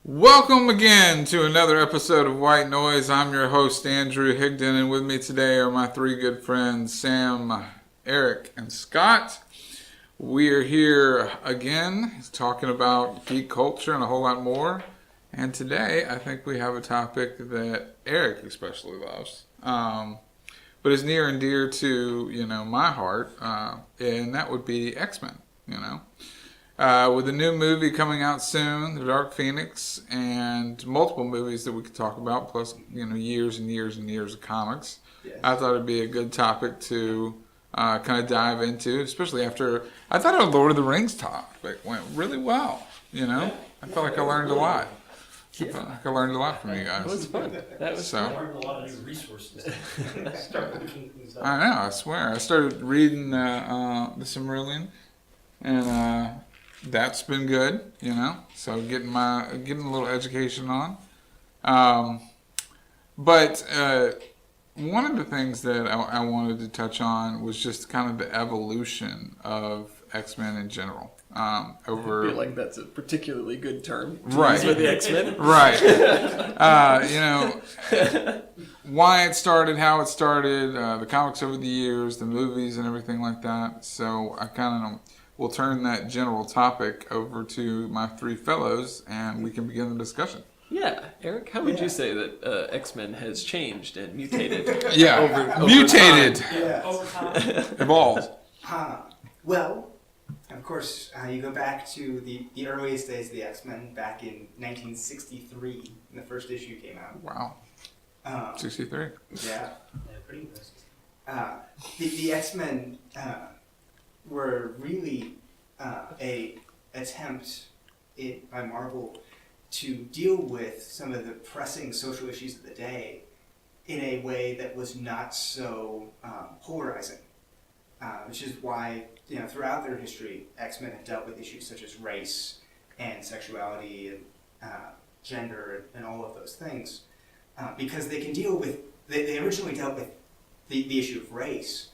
Welcome again to another episode of White Noise. I'm your host, Andrew Higdon, and with me today are my three good friends, Sam, Eric, and Scott. We are here again talking about geek culture and a whole lot more. And today, I think we have a topic that Eric especially loves, but is near and dear to, my heart, and that would be X-Men, with a new movie coming out soon, The Dark Phoenix, and multiple movies that we could talk about, plus, years and years and years of comics. Yes. I thought it'd be a good topic to kind of dive into, especially after, I thought our Lord of the Rings topic went really well, I felt like I learned a lot. I felt like I learned a lot from you guys. It was fun. That was fun. I learned a lot of new resources. I know, I swear. I started reading The Silmarillion, and that's been good, so getting a little education on. But one of the things that I wanted to touch on was just kind of the evolution of X-Men in general. I feel like that's a particularly good term to right. use with the X-Men. Right. Why it started, how it started, the comics over the years, the movies and everything like that. So I kind of will turn that general topic over to my three fellows and we can begin the discussion. Yeah, Eric, how would you say that X-Men has changed and mutated? over mutated. Time. Yeah. Over time. Evolved. Well, of course, you go back to the earliest days of the X-Men back in 1963 when the first issue came out. Wow. 63. Yeah. Pretty impressive. The X-Men were really a attempt by Marvel to deal with some of the pressing social issues of the day in a way that was not so polarizing, which is why throughout their history, X-Men have dealt with issues such as race and sexuality and gender and all of those things, because they can deal with. They originally dealt with the issue of race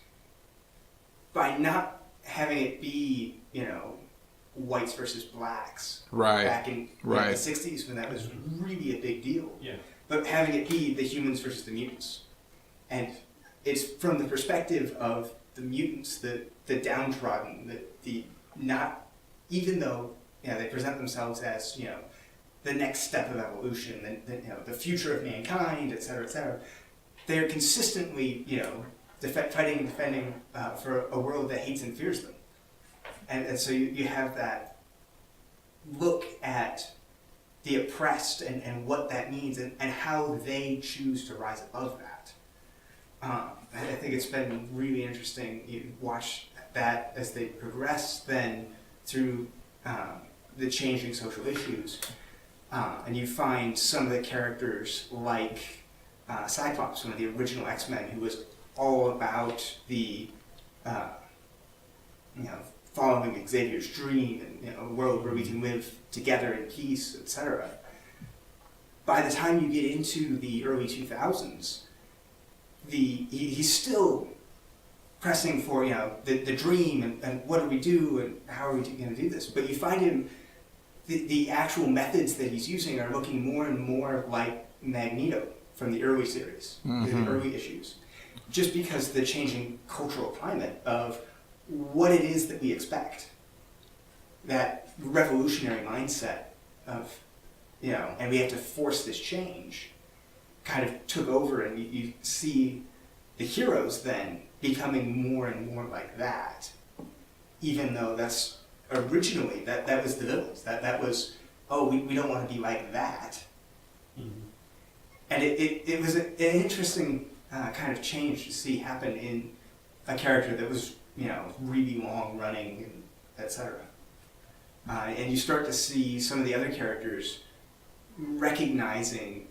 by not having it be whites versus blacks back in the 60s when that was really a big deal. Yeah. But having it be the humans versus the mutants. And it's from the perspective of the mutants, the downtrodden, the not, even though they present themselves as the next step of evolution, the future of mankind, et cetera, they're consistently fighting and defending for a world that hates and fears them. And so you have that look at the oppressed and what that means and how they choose to rise above that. I think it's been really interesting. You watch that as they progress then through the changing social issues. And you find some of the characters like Cyclops, one of the original X-Men, who was all about the following Xavier's dream and a world where we can live together in peace, etc. By the time you get into the early 2000s, he's still pressing for the dream and what do we do and how are we going to do this. But you find him, the actual methods that he's using are looking more and more like Magneto from the early series, the early issues, just because of the changing cultural climate of what it is that we expect. That revolutionary mindset of, and we have to force this change, kind of took over, and you see the heroes then becoming more and more like that, even though that's originally, that was the villains, that was, we don't want to be like that. Mm-hmm. And it was an interesting kind of change to see happen in a character that was really long running, and etc. And you start to see some of the other characters recognizing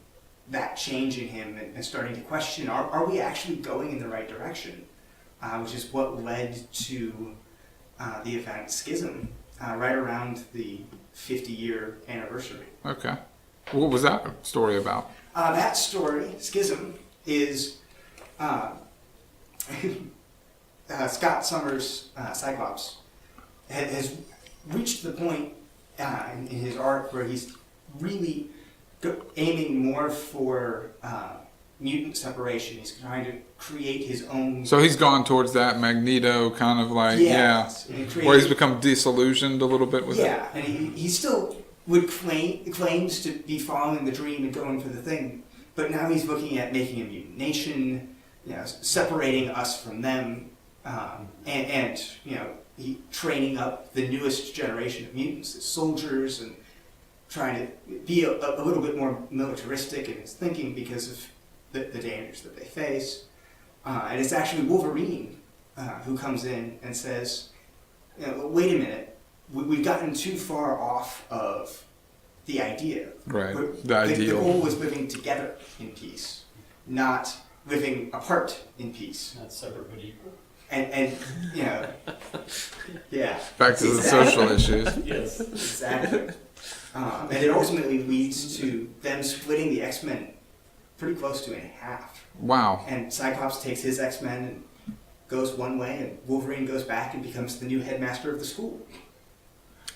that change in him and starting to question, are we actually going in the right direction? Which is what led to the event Schism, right around the 50-year anniversary. Okay. What was that story about? That story, Schism, is Scott Summers' Cyclops has reached the point in his arc where he's really aiming more for mutant separation. He's trying to create his own. So he's gone towards that Magneto kind of like, yeah, where he's become disillusioned a little bit with it. Yeah, and he still would claims to be following the dream and going for the thing, but now he's looking at making a mutant nation, separating us from them, and he training up the newest generation of mutants as soldiers and trying to be a little bit more militaristic in his thinking because of the dangers that they face. And it's actually Wolverine who comes in and says, wait a minute, we've gotten too far off of the idea. Right, The ideal. goal was living together in peace, not living apart in peace. Not separate but equal. And yeah. Back to the Exactly. social issues. Yes. Exactly. And it ultimately leads to them splitting the X-Men pretty close to in half. Wow. And Cyclops takes his X-Men and goes one way, and Wolverine goes back and becomes the new headmaster of the school.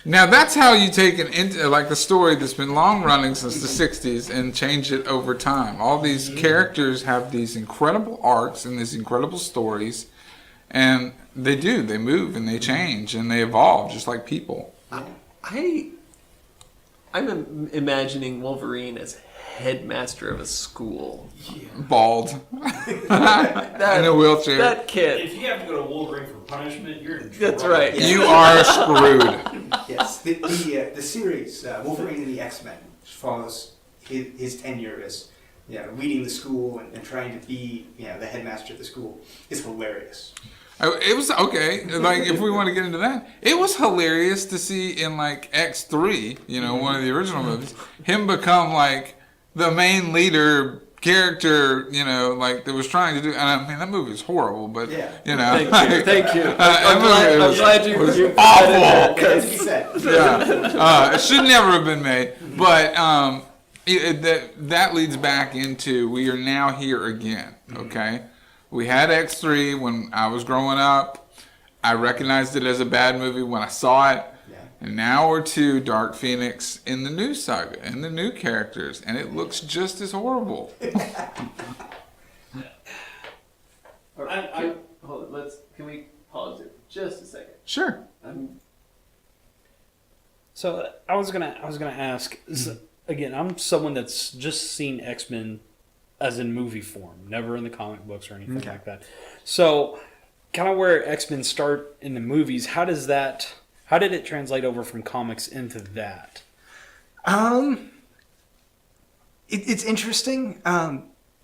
Now that's how you take like a story that's been long running since the 60s and change it over time. All these characters have these incredible arcs and these incredible stories, and they move and they change and they evolve just like people. I'm imagining Wolverine as headmaster of a school. Bald. In a wheelchair. That kid. If you have to go to Wolverine for punishment, you're in trouble. That's right. You are screwed. Yes, the series Wolverine and the X-Men, which follows his tenure as leading the school and trying to be the headmaster of the school, is hilarious. It was okay. Like if we want to get into that, it was hilarious to see in like X3, one of the original movies, him become like the main leader character, like that was trying to do. And I mean, that movie is horrible, but Thank you. I'm was glad you awful. It has to be said. Yeah, it should never have been made. But that leads back into we are now here again. Okay, we had X3 when I was growing up. I recognized it as a bad movie when I saw it. And now we're to Dark Phoenix in the new saga, in the new characters, and it looks just as horrible. Hold on, can we pause it for just a second? Sure. So I was gonna ask. Again, I'm someone that's just seen X-Men as in movie form, never in the comic books or anything like that. So, kind of where X-Men start in the movies, how did it translate over from comics into that? It's interesting.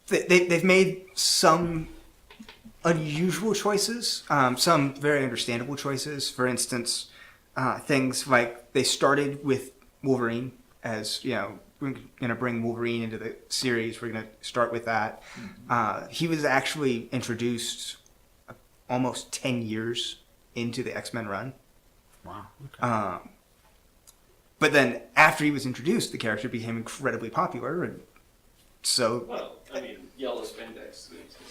They've made some unusual choices, some very understandable choices. For instance, things like they started with Wolverine as, we're going to bring Wolverine into the series. We're going to start with that. He was actually introduced almost 10 years into the X-Men run. Wow. Okay. But then after he was introduced, the character became incredibly popular, and so Well, I mean, yellow spandex.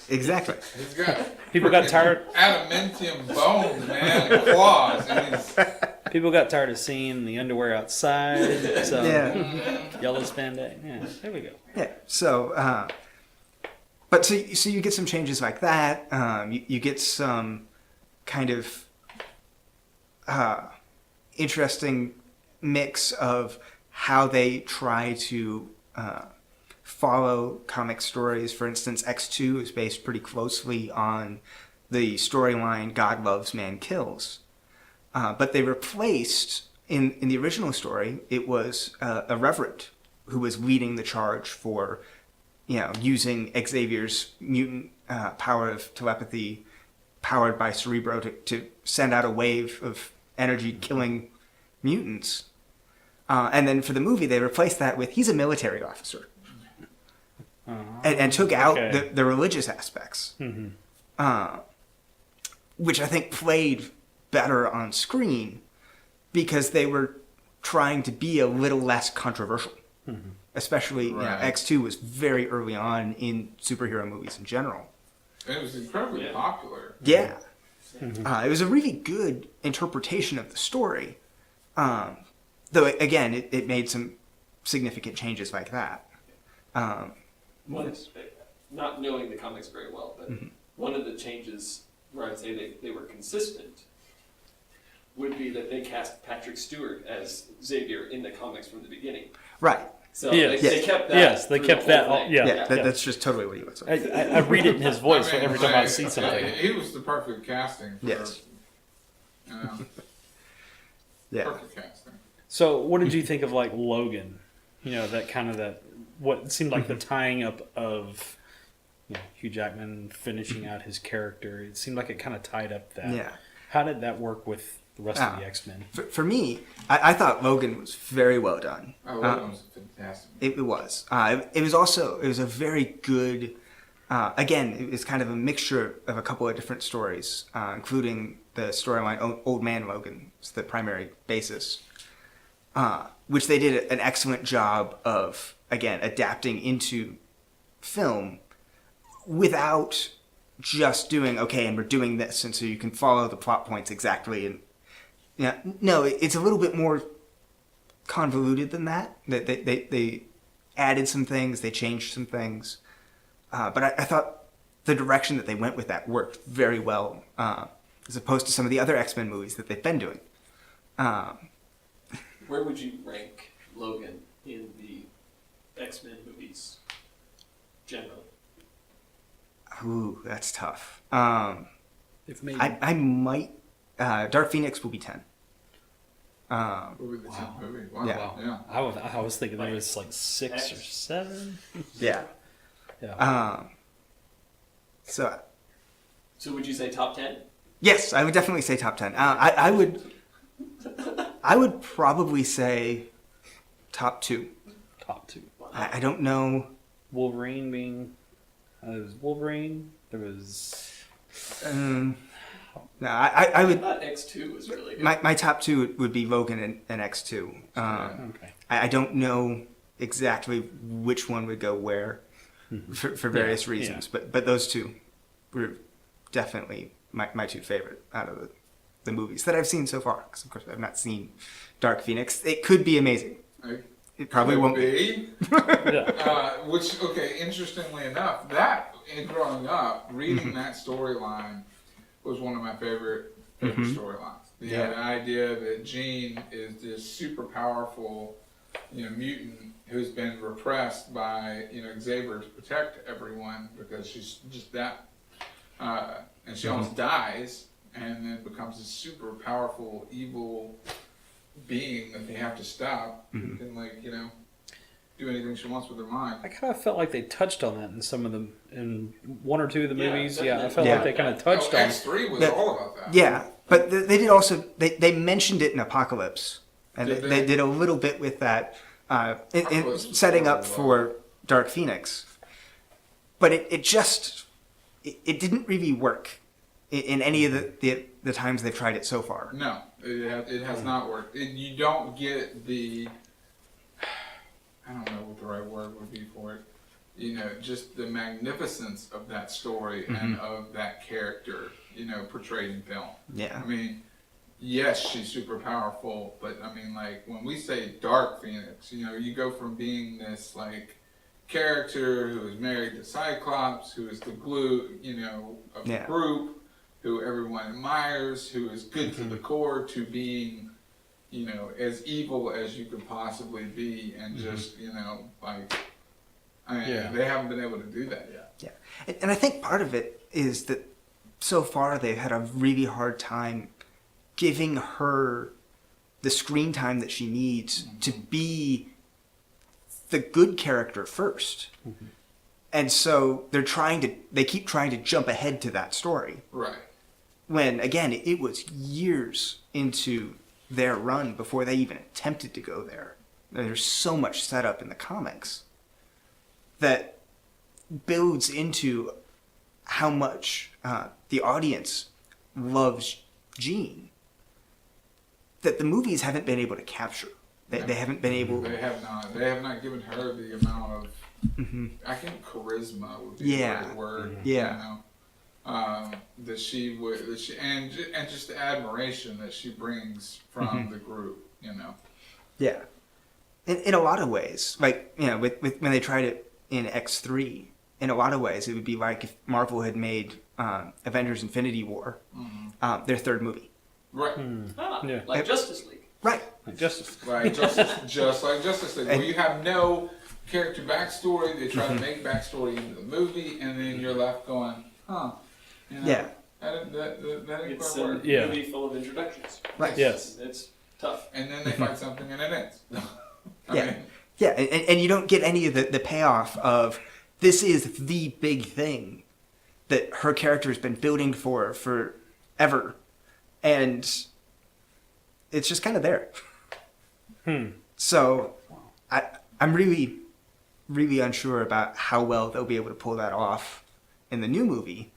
exactly. He's got People got tired. adamantium bones, man, and claws. And he's, People got tired of seeing the underwear outside. So Yeah. yellow spandex. Yeah, there we go. Yeah. So, but so you get some changes like that. You get some kind of interesting mix of how they try to follow comic stories. For instance, X2 is based pretty closely on the storyline God Loves, Man Kills. But they replaced, in the original story, it was a reverend who was leading the charge for, using Xavier's mutant power of telepathy powered by Cerebro to send out a wave of energy killing mutants. And then for the movie, they replaced that with he's a military officer. And took out the religious aspects. Mm-hmm. Which I think played better on screen because they were trying to be a little less controversial. Mm-hmm. Especially, Right. X2 was very early on in superhero movies in general. it was incredibly popular. Yeah. Mm-hmm. It was a really good interpretation of the story. Though, again, it made some significant changes like that. One, not knowing the comics very well, but one of the changes where I'd say they were consistent would be that they cast Patrick Stewart as Xavier in the comics from the beginning. Right. So Yes. they kept that. Yes, they through kept the that. whole thing. Yeah. That's just totally what he was. I read it in his voice every time I see something. He was the perfect casting. For, Yes. You know, Yeah. perfect casting. So, what did you think of like Logan? You know, that kind of that what seemed like the tying up of Hugh Jackman finishing out his character. It seemed like it kind of tied up that. Yeah. How did that work with the rest of the X-Men? For me, I thought Logan was very well done. Oh, Logan was fantastic. It was. It was a very good. Again, it was kind of a mixture of a couple of different stories, including the storyline Old Man Logan is the primary basis, which they did an excellent job of, again, adapting into film without just doing, okay, and we're doing this, and so you can follow the plot points exactly. And no, it's a little bit more convoluted than that. They added some things, they changed some things. But I thought the direction that they went with that worked very well, as opposed to some of the other X-Men movies that they've been doing. Where would you rank Logan in the X-Men movies generally? Ooh, that's tough. They've made I might. Dark Phoenix will be 10. What was the 10th movie? Wow. Yeah. wow. Yeah. I was thinking there was like 6 or 7. Yeah. Yeah. So So would you say top 10? yes, I would definitely say top 10. I would probably say top 2. Top 2. I don't know. Wolverine being there was Wolverine. There was No, I I would. thought X2 was really good. My top 2 would be Logan and X2. okay. I don't know exactly which one would go where for various reasons, but those two were definitely my 2 favorite out of the movies that I've seen so far. Because of course I've not seen Dark Phoenix. It could be amazing. It probably won't be. Yeah. Which, okay, interestingly enough, that in growing up, reading that storyline was one of my favorite storylines. The idea that Jean is this super powerful, mutant who's been repressed by, Xavier to protect everyone because she's just that, and she almost dies, and then becomes this super powerful, evil being that they have to stop, who can do anything she wants with her mind. I kind of felt like they touched on that in some of them, in 1 or 2 of the Yeah, movies. definitely. Yeah, I felt like they kind of touched on. X3 was Yeah. all about that. Yeah, but they did also they mentioned it in Apocalypse, and Did they they? did a little bit with that in Apocalypse was setting up really for Dark Phoenix. But it just it didn't really work in any of the times they've tried it so far. No, it has not worked. You don't get the, I don't know what the right word would be for it. Just the magnificence of that story and of that character, portrayed in film. Yeah. I mean, yes, she's super powerful, but I mean, like, when we say Dark Phoenix, you go from being this, like, character who is married to Cyclops, who is the glue, of the group, who everyone admires, who is good to the core, to being, as evil as you could possibly be, and just, they haven't been able to do that yet. Yeah, and I think part of it is that so far they've had a really hard time giving her the screen time that she needs to be the good character first. And so they keep trying to jump ahead to that story. Right. When, again, it was years into their run before they even attempted to go there. There's so much set up in the comics that builds into how much the audience loves Jean that the movies haven't been able to capture. They haven't been able... They have not. They have not given her the amount of, I think charisma would be the right word. Yeah. That she would, and just the admiration that she brings from the group, Yeah. in a lot of ways, like, you know, with when they tried it in X3, in a lot of ways, it would be like if Marvel had made Avengers Infinity War their third movie. Right. Yeah. Like Justice League. Right. Like Justice. Right. Just like Justice League, where you have no character backstory. They try to make backstory into the movie, and then you're left going, huh. You know, Yeah. That didn't It's quite a work. Yeah. movie full of introductions. Right. Yes. It's tough. And then they fight something and it ends. I Yeah. mean, Yeah, and you don't get any of the payoff of this is the big thing that her character has been building for forever, and it's just kind of there. So I'm really, really unsure about how well they'll be able to pull that off in the new movie,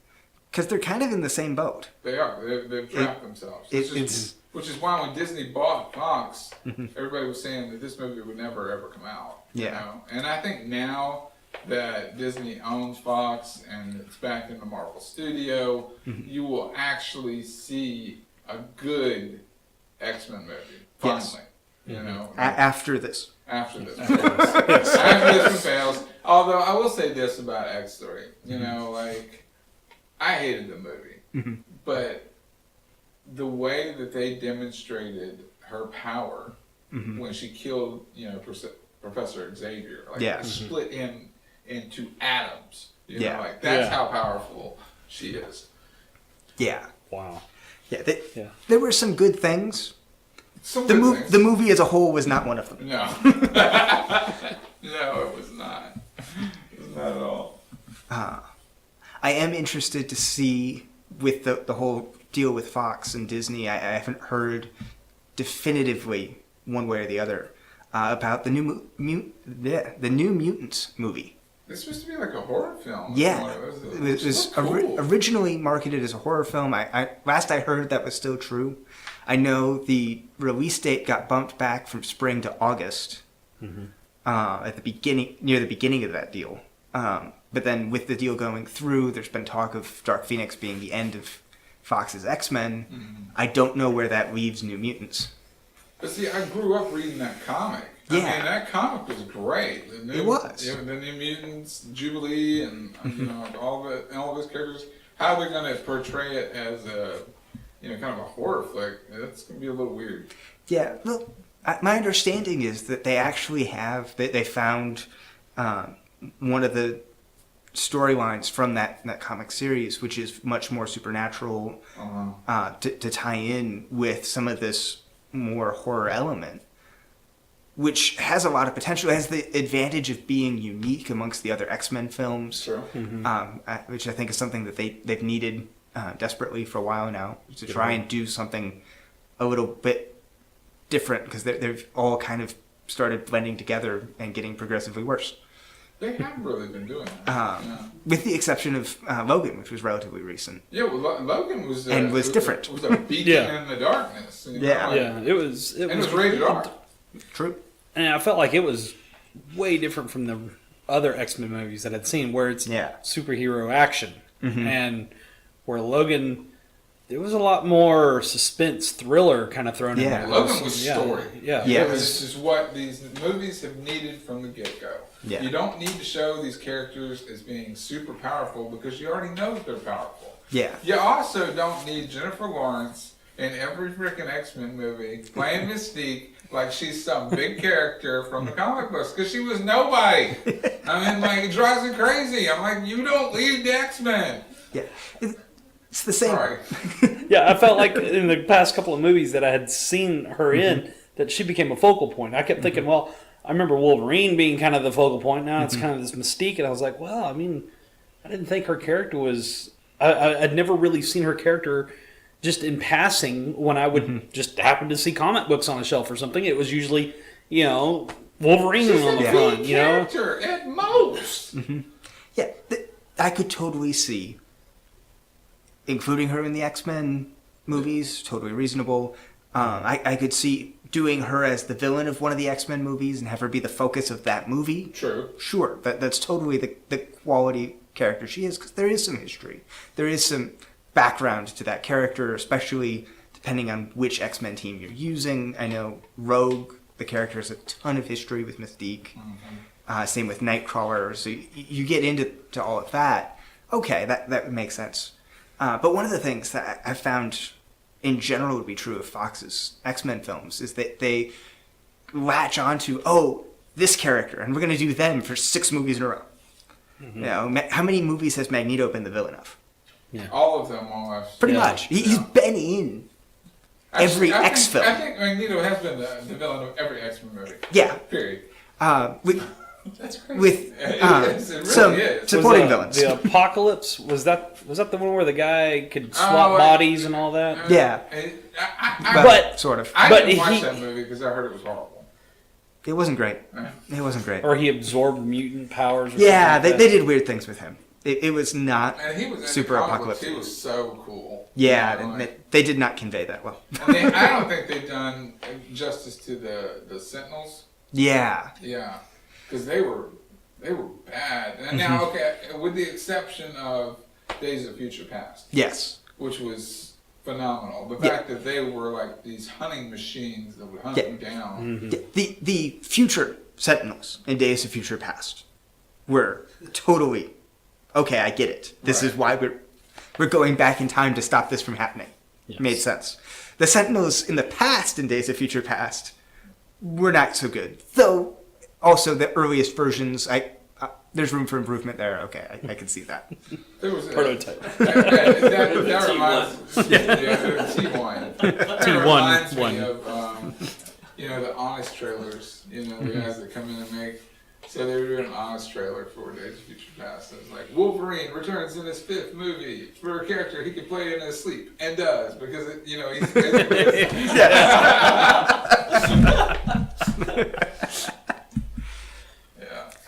because they're kind of in the same boat. they are. They've trapped themselves. Which is why when Disney bought Fox, everybody was saying that this movie would never ever come out. You Yeah. know? And I think now that Disney owns Fox and it's back in the Marvel studio, you will actually see a good X-Men movie. Finally. Yes. You know. After this. After this fails. After this one fails. Although I will say this about X3. You know, like, I hated the movie. But the way that they demonstrated her power when she killed, you know, Professor Xavier, like Yeah. split him into atoms. You Yeah. know, like that's Yeah. how powerful she is. Yeah. Wow. Yeah. Yeah. There were some good things. Some The good things. the movie as a whole was not one of them. No. No, it was not. It was not at all. I am interested to see with the whole deal with Fox and Disney. I haven't heard definitively one way or the other about the new the New Mutants movie. It's supposed to be like a horror film. Yeah, It it was cool. originally marketed as a horror film. Last I heard that was still true. I know the release date got bumped back from spring to August at the beginning, near the beginning of that deal. But then with the deal going through, there's been talk of Dark Phoenix being the end of Fox's X-Men. I don't know where that leaves New Mutants. But see, I grew up reading that comic. Yeah. I mean, that comic was great. It was. You know, the New Mutants, Jubilee, and you know, all those characters. How they're going to portray it as a, you know, kind of a horror flick? That's going to be a little weird. Yeah, look, my understanding is that they actually have they found one of the storylines from that comic series, which is much more supernatural, to tie in with some of this more horror element, which has a lot of potential. It has the advantage of being unique amongst the other X-Men films, Sure. which I think is something that they've needed desperately for a while now, to try and do something a little bit different, because they've all kind of started blending together and getting progressively worse. They haven't really been doing that. With the exception of Logan, which was relatively recent. Yeah, well, Logan was And was different. Was a beacon in the darkness. You know, Yeah. like- Yeah, it was. and it was rated R. True. And I felt like it was way different from the other X-Men movies that I'd seen, where it's Yeah. superhero action, and where Logan, there was a lot more suspense, thriller kind of thrown in Yeah. there. Logan was story. Yeah, Yeah. It was just what these movies have needed from the get-go. Yeah. You don't need to show these characters as being super powerful because you already know that they're powerful. Yeah. You also don't need Jennifer Lawrence in every freaking X-Men movie playing Mystique like she's some big character from the comic books, because she was nobody. I mean, like, it drives me crazy. I'm like, you don't lead the X-Men. Yeah. It's the same. Sorry. Yeah, I felt like in the past couple of movies that I had seen her in, that she became a focal point. I kept thinking, well, I remember Wolverine being kind of the focal point. Now it's kind of this Mystique, and I was like, well, I mean, I didn't think her character was. I'd never really seen her character just in passing when I would just happen to see comic books on a shelf or something. It was usually, you know, Wolverine She's on a the big front, you know. character at most. Yeah. I could totally see including her in the X-Men movies. Totally reasonable. I could see doing her as the villain of one of the X-Men movies and have her be the focus of that movie. True. Sure, that's totally the quality character she is, because there is some history. There is some background to that character, especially depending on which X-Men team you're using. I know Rogue the character has a ton of history with Mystique. Same with Nightcrawler. So you get into all of that. Okay, that would make sense. But one of the things that I found in general would be true of Fox's X-Men films is that they latch onto, this character, and we're going to do them for 6 movies in a row. You know, how many movies has Magneto been the villain of? All of them almost. Pretty much. He's been in every X film. I think Magneto has been the villain of every X-Men movie. Yeah. Period. That's crazy. With It really some is. supporting villains. The Apocalypse, was that the one where the guy could swap bodies and all that? Yeah. But sort of. I But didn't watch he- that movie because I heard it was horrible. It wasn't great. It wasn't great. Or he absorbed mutant powers. Or Yeah, something like they that. did weird things with him. It was not And he was in super the comic books, apocalyptic. he was so cool. Yeah, You know, and they did not convey that well. and I don't think they've done justice to the Sentinels. Yeah. Yeah, because they were bad. And now, okay, with the exception of Days of Future Past, Yes. which was phenomenal. The Yeah. fact that they were like these hunting machines that would hunt Yeah. you down. The future Sentinels in Days of Future Past were totally okay. I get it. This is why we're going back in time to stop this from happening. Yes. Made sense. The Sentinels in the past in Days of Future Past were not so good, though. Also, the earliest versions, there's room for improvement there. Okay, I can see that. There was Prototype. That reminds T1. That reminds me T1. of the Honest trailers. The guys that come in and make. So they were doing an Honest trailer for Days of Future Past. It was like Wolverine returns in his 5th movie for a character he can play in his sleep and does because he's basically.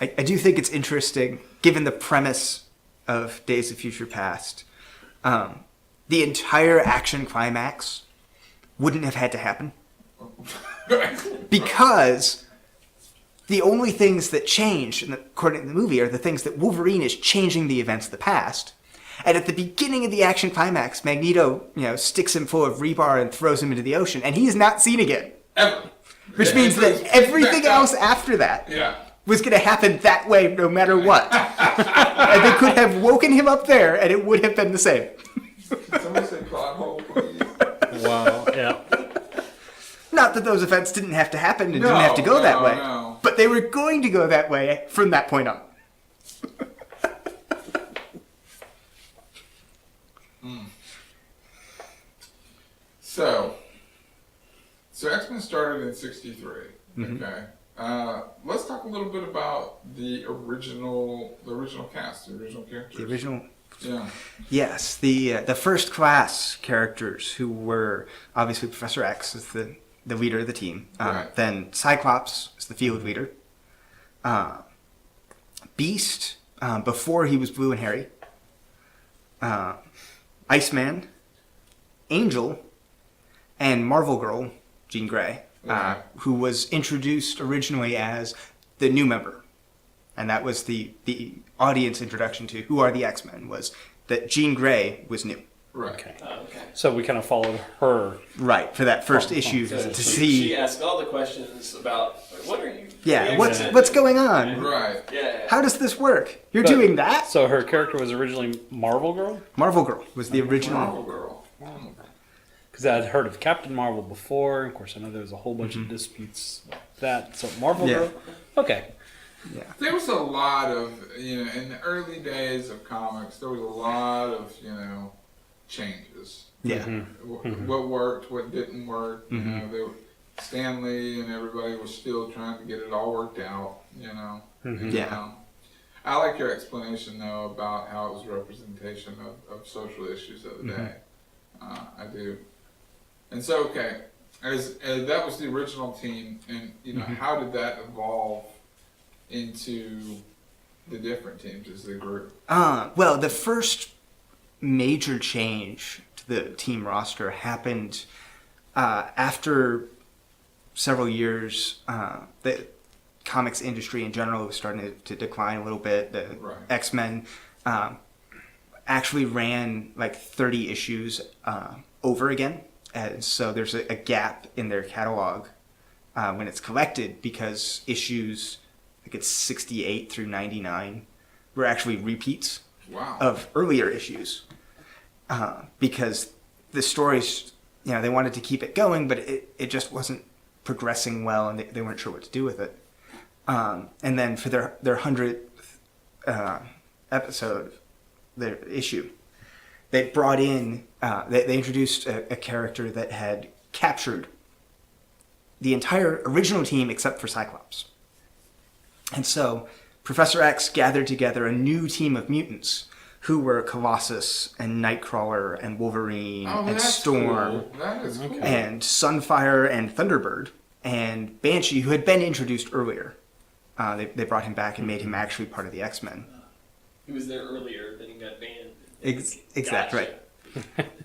I do think it's interesting, given the premise of Days of Future Past. The entire action climax wouldn't have had to happen because the only things that change, according to the movie, are the things that Wolverine is changing the events of the past. And at the beginning of the action climax, Magneto, sticks him full of rebar and throws him into the ocean, and he is not seen again. Ever. Which means that everything else after that was going to happen that way no matter what. And they could have woken him up there, and it would have been the same. Somebody say plot hole, please. Wow. Yeah. Not that those events didn't have to happen and didn't have to go that way. No. But they were going to go that way from that point on. So X-Men started in '63. Okay. Let's talk a little bit about the original cast, the original characters. The original... Yeah. Yes, the first class characters who were obviously Professor X is the leader of the team. Right. Then Cyclops is the field leader. Beast, before he was blue and hairy. Iceman, Angel, and Marvel Girl, Jean Grey, Okay. who was introduced originally as the new member. And that was the audience introduction to who are the X-Men, was that Jean Grey was new. Right. Okay. Okay. So we kind of followed her. Right, for that first issue to She see... asked all the questions about what are you? Yeah, the what's X-Men going doing? on? Right. Yeah. How does this work? You're But- doing that? So her character was originally Marvel Girl? Marvel Girl was the original. Marvel Girl. Because I'd heard of Captain Marvel before. Of course, I know there was a whole bunch of disputes with that. So Marvel Yeah. Girl? Okay. There was a lot of, in the early days of comics, there was a lot of, changes. Yeah. What worked, what didn't work. Stanley and everybody was still trying to get it all worked out, Yeah. I like your explanation, though, about how it was representation of social issues of the day. I do. And so, okay, as that was the original team, and, how did that evolve into the different teams as they grew? Well, the first major change to the team roster happened after several years. The comics industry in general was starting to decline a little bit. The Right. X-Men actually ran like 30 issues over again. And so there's a gap in their catalog when it's collected, because issues, I think it's 68 through 99, were actually repeats Wow. of earlier issues, because the stories, they wanted to keep it going, but it just wasn't progressing well, and they weren't sure what to do with it. And then for their 100th episode, their issue, they brought in, they introduced a character that had captured the entire original team except for Cyclops. And so Professor X gathered together a new team of mutants who were Colossus and Nightcrawler and Wolverine Oh, and that's Storm cool. That is cool. and Sunfire and Thunderbird and Banshee, who had been introduced earlier. They brought him back and made him actually part of the X-Men. He was there earlier, then he got banned. Exactly, Gotcha.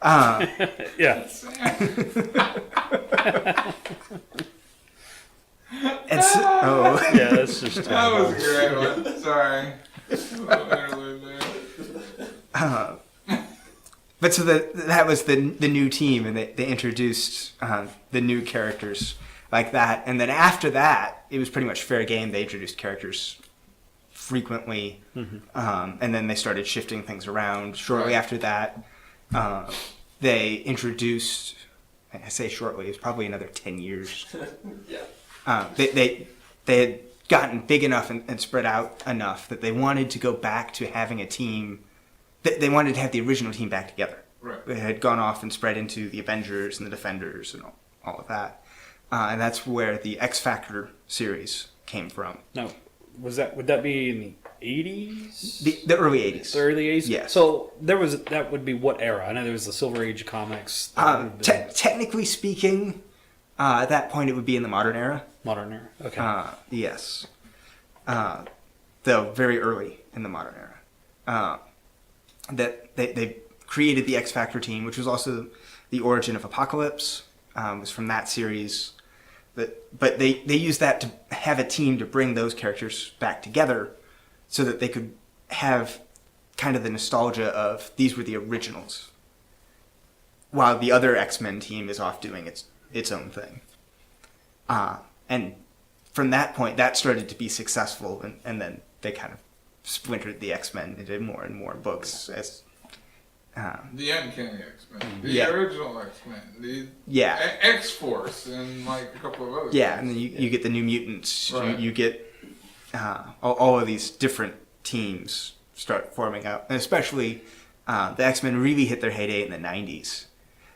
right. Yeah. And so, Yeah, that's just That was a great one. Sorry. but so that was the new team, and they introduced the new characters like that. And then after that, it was pretty much fair game. They introduced characters frequently, and then they started shifting things around. Shortly Right. after that, they introduced, I say shortly, it was probably another 10 years. Yeah. They had gotten big enough and spread out enough that they wanted to go back to having a team. They wanted to have the original team back together. Right. They had gone off and spread into the Avengers and the Defenders and all of that. And that's where the X Factor series came from. No, would that be in the 80s? The early 80s. The early 80s? Yes. So that would be what era? I know there was the Silver Age of comics. Technically speaking, at that point it would be in the modern era. Modern era. Okay. Yes. Though very early in the modern era. That they created the X Factor team, which was also the origin of Apocalypse. Was from that series. But they used that to have a team to bring those characters back together so that they could have kind of the nostalgia of these were the originals, while the other X-Men team is off doing its own thing. And from that point, that started to be successful, and then they kind of splintered the X-Men into more and more books as The Uncanny X-Men. The Yeah. original X-Men. The yeah. X-Force and like a couple of other Yeah, things. and then you get the New Mutants. Right. You get all of these different teams start forming up, and especially the X-Men really hit their heyday in the 90s.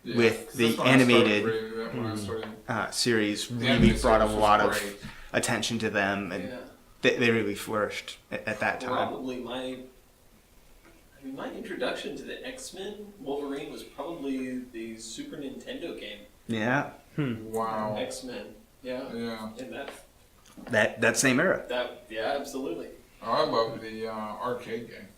Yeah, with 'cause the that's when I started animated reading that when I started- Series the really animated brought a series was lot of great. attention to them, and Yeah. they really flourished at that time. Probably my introduction to the X-Men Wolverine was probably the Super Nintendo game. Yeah, Wow. X-Men. Yeah. Yeah. And that same era. yeah, absolutely. Oh, I love the arcade game.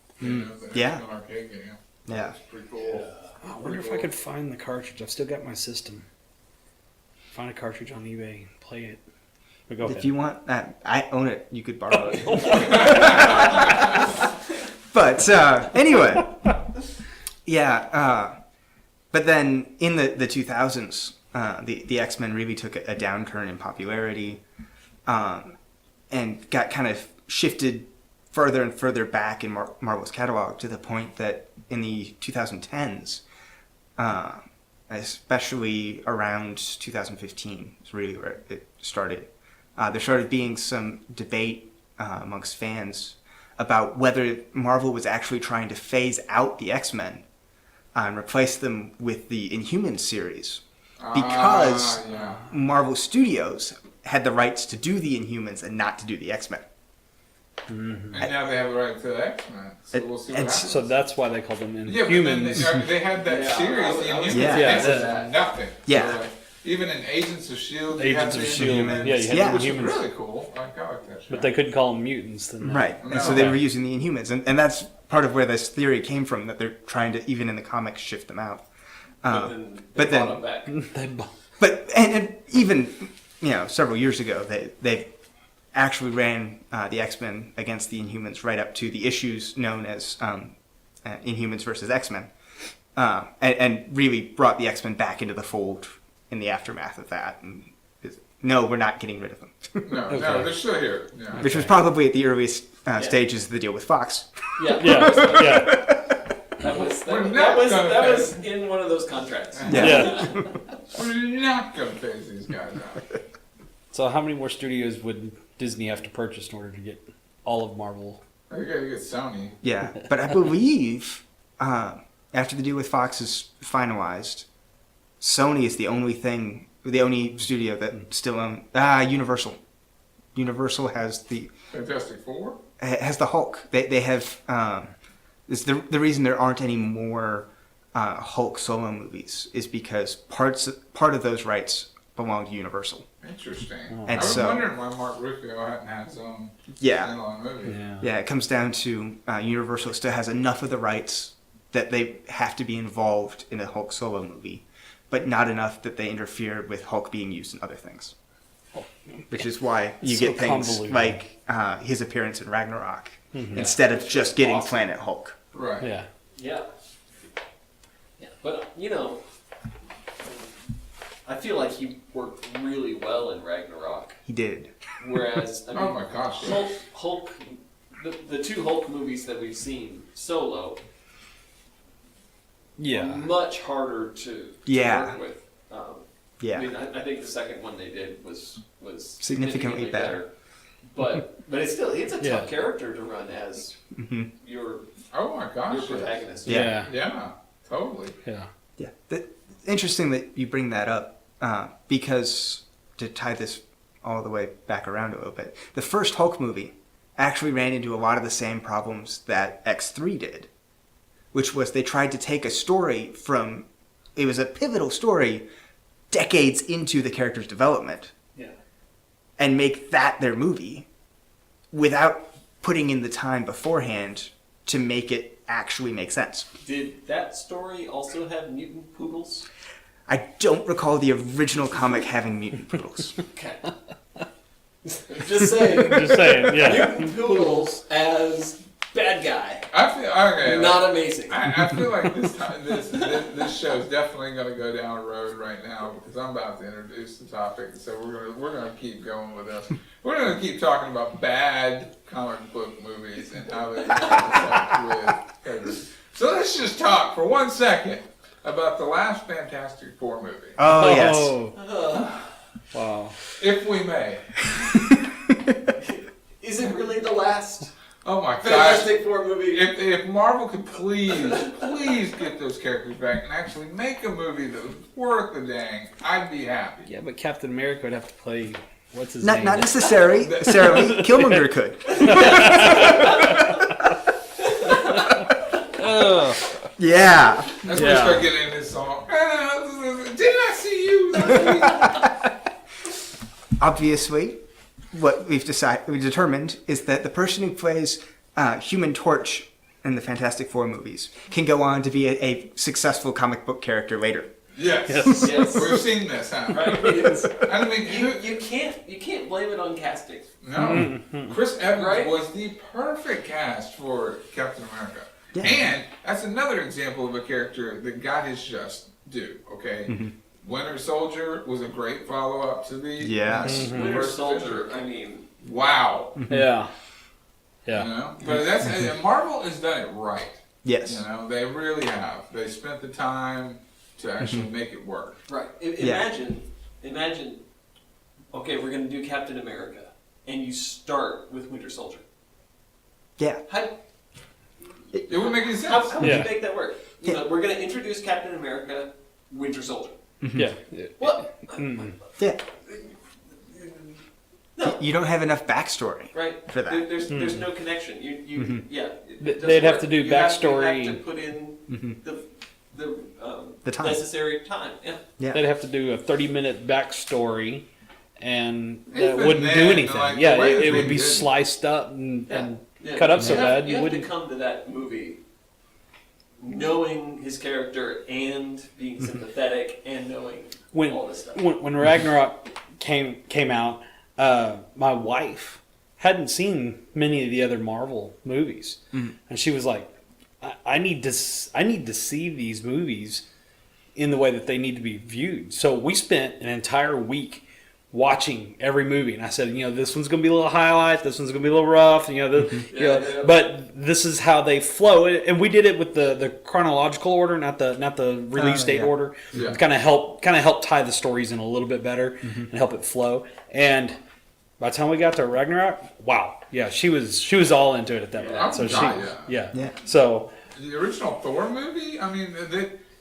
The Yeah. X-Men arcade game. Yeah. It's pretty cool. I wonder if I could find the cartridge. I've still got my system. Find a cartridge on eBay, play it. But go If ahead. you want, I own it. You could borrow it. But anyway, yeah. But then in the 2000s, the X-Men really took a downturn in popularity, and got kind of shifted further and further back in Marvel's catalog, to the point that in the 2010s, especially around 2015, is really where it started. There started being some debate amongst fans about whether Marvel was actually trying to phase out the X-Men and replace them with the Inhumans series, because yeah. Marvel Studios had the rights to do the Inhumans and not to do the X-Men. And now they have the right to the X-Men. So we'll see what And happens. So that's why they call them Yeah, but then Inhumans. they had that Yeah, series, I the was Inhumans. Yeah. This is Yeah. nothing. Yeah. So, like, even in Agents of S.H.I.E.L.D., you Agents had of the S.H.I.E.L.D. Inhumans. Yeah, you had Yeah. the Which is Inhumans. really cool. I like that show. But they couldn't call them mutants then. Right. No. And so they were Okay. using the Inhumans. And that's part of where this theory came from, that they're trying to, even in the comics, shift them out. But then but brought then- them back. They bu- But and even several years ago, they actually ran the X-Men against the Inhumans right up to the issues known as Inhumans versus X-Men, and really brought the X-Men back into the fold in the aftermath of that, and no, we're not getting rid of them. No, they're still here. Yeah. Which was probably at the earliest stages of the deal with Fox. Yeah. Yeah. That was We're not gonna that pay. was in one of those contracts. Yeah. We're not going to phase these guys out. So how many more studios would Disney have to purchase in order to get all of Marvel? You got to get Sony. Yeah, but I believe after the deal with Fox is finalized, Sony is the only studio that still owns Universal. Universal has the Fantastic Four? Hulk. They have is the reason there aren't any more Hulk solo movies is because part of those rights belong to Universal. Interesting. And I was so- wondering why Mark Ruffalo hadn't had his own Yeah. standalone movie. Yeah, it comes down to Universal still has enough of the rights that they have to be involved in a Hulk solo movie, but not enough that they interfere with Hulk being used in other things. Which is why you So get things convoluted. like his appearance in Ragnarok instead of just getting Awesome. Planet Hulk. Right. Yeah. Yeah. But I feel like he worked really well in Ragnarok. He did. Whereas I mean, Oh my gosh. Hulk, the two Hulk movies that we've seen solo, Yeah. much harder to Yeah. work with. Yeah. I mean, I think the second one they did was Significantly better. But it's a tough Yeah. character to run as Mhm. your Oh my gosh. yes. protagonist. Yeah. Yeah, totally. Yeah. Yeah. Interesting that you bring that up because to tie this all the way back around a little bit, the first Hulk movie actually ran into a lot of the same problems that X3 did, which was they tried to take a story it was a pivotal story decades into the character's development Yeah. and make that their movie without putting in the time beforehand to make it actually make sense. Did that story also have mutant poodles? I don't recall the original comic having mutant poodles. Okay. Just saying. Just saying. Yeah. Mutant poodles as bad guy. I feel okay. Not amazing. I feel like this show is definitely going to go down a road right now because I'm about to introduce the topic. So we're gonna keep going with this. We're going to keep talking about bad comic book movies and how they intersect with characters. So let's just talk for 1 second about the last Fantastic Four movie, Oh, yes. Wow. if we may. Is it really the last Oh my gosh. Fantastic Four movie? If Marvel could please get those characters back and actually make a movie that was worth the dang, I'd be happy. Yeah, but Captain America would have to play. What's his Not name? necessarily. Killmonger could. Ugh. Yeah. That's when we start getting into this song. Didn't I see you? Obviously, what we determined is that the person who plays Human Torch in the Fantastic Four movies can go on to be a successful comic book character later. Yes. Yes. We've seen this, huh? Right? It's- I mean, you can't blame it on casting. no. Chris Evans Right? was the perfect cast for Captain America. Yeah. And that's another example of a character that got his just due, okay? Winter Soldier was a great follow-up to the Yes. Winter first Soldier. Avenger. I mean, Wow. Yeah. You Yeah. know? But that's Marvel has done it right. Yes. You know, they really have. They spent the time to actually make it work. right? Yeah. Imagine. Okay, we're gonna do Captain America, and you start with Winter Soldier. Yeah. How It would make any sense. would Yeah. you make that work? You know, we're gonna introduce Captain America, Winter Soldier. Yeah. What? Yeah. No. You don't have enough backstory. Right. For that. There's no connection. Yeah. it They'd doesn't have work. to do You have backstory. to put in The time. necessary time. Yeah. Yeah. They'd have to do a 30-minute backstory, and that Even wouldn't then, do anything. like, the Yeah, way it they would be did it. sliced up and Yeah. cut up so have, bad you you have wouldn't. to come to that movie knowing his character and being sympathetic and knowing When all this stuff. when Ragnarok came out, my wife hadn't seen many of the other Marvel movies, and she was like, I need to see these movies in the way that they need to be viewed. So we spent an entire week watching every movie, and I said, this one's going to be a little highlight, this one's going to be a little rough, but this is how they flow, and we did it with the chronological order, not the release date order, Yeah. to kind of help tie the stories in a little bit better and help it flow. And by the time we got to Ragnarok, wow, yeah, she was all into it at that point. So Yeah. So The original Thor movie, I mean,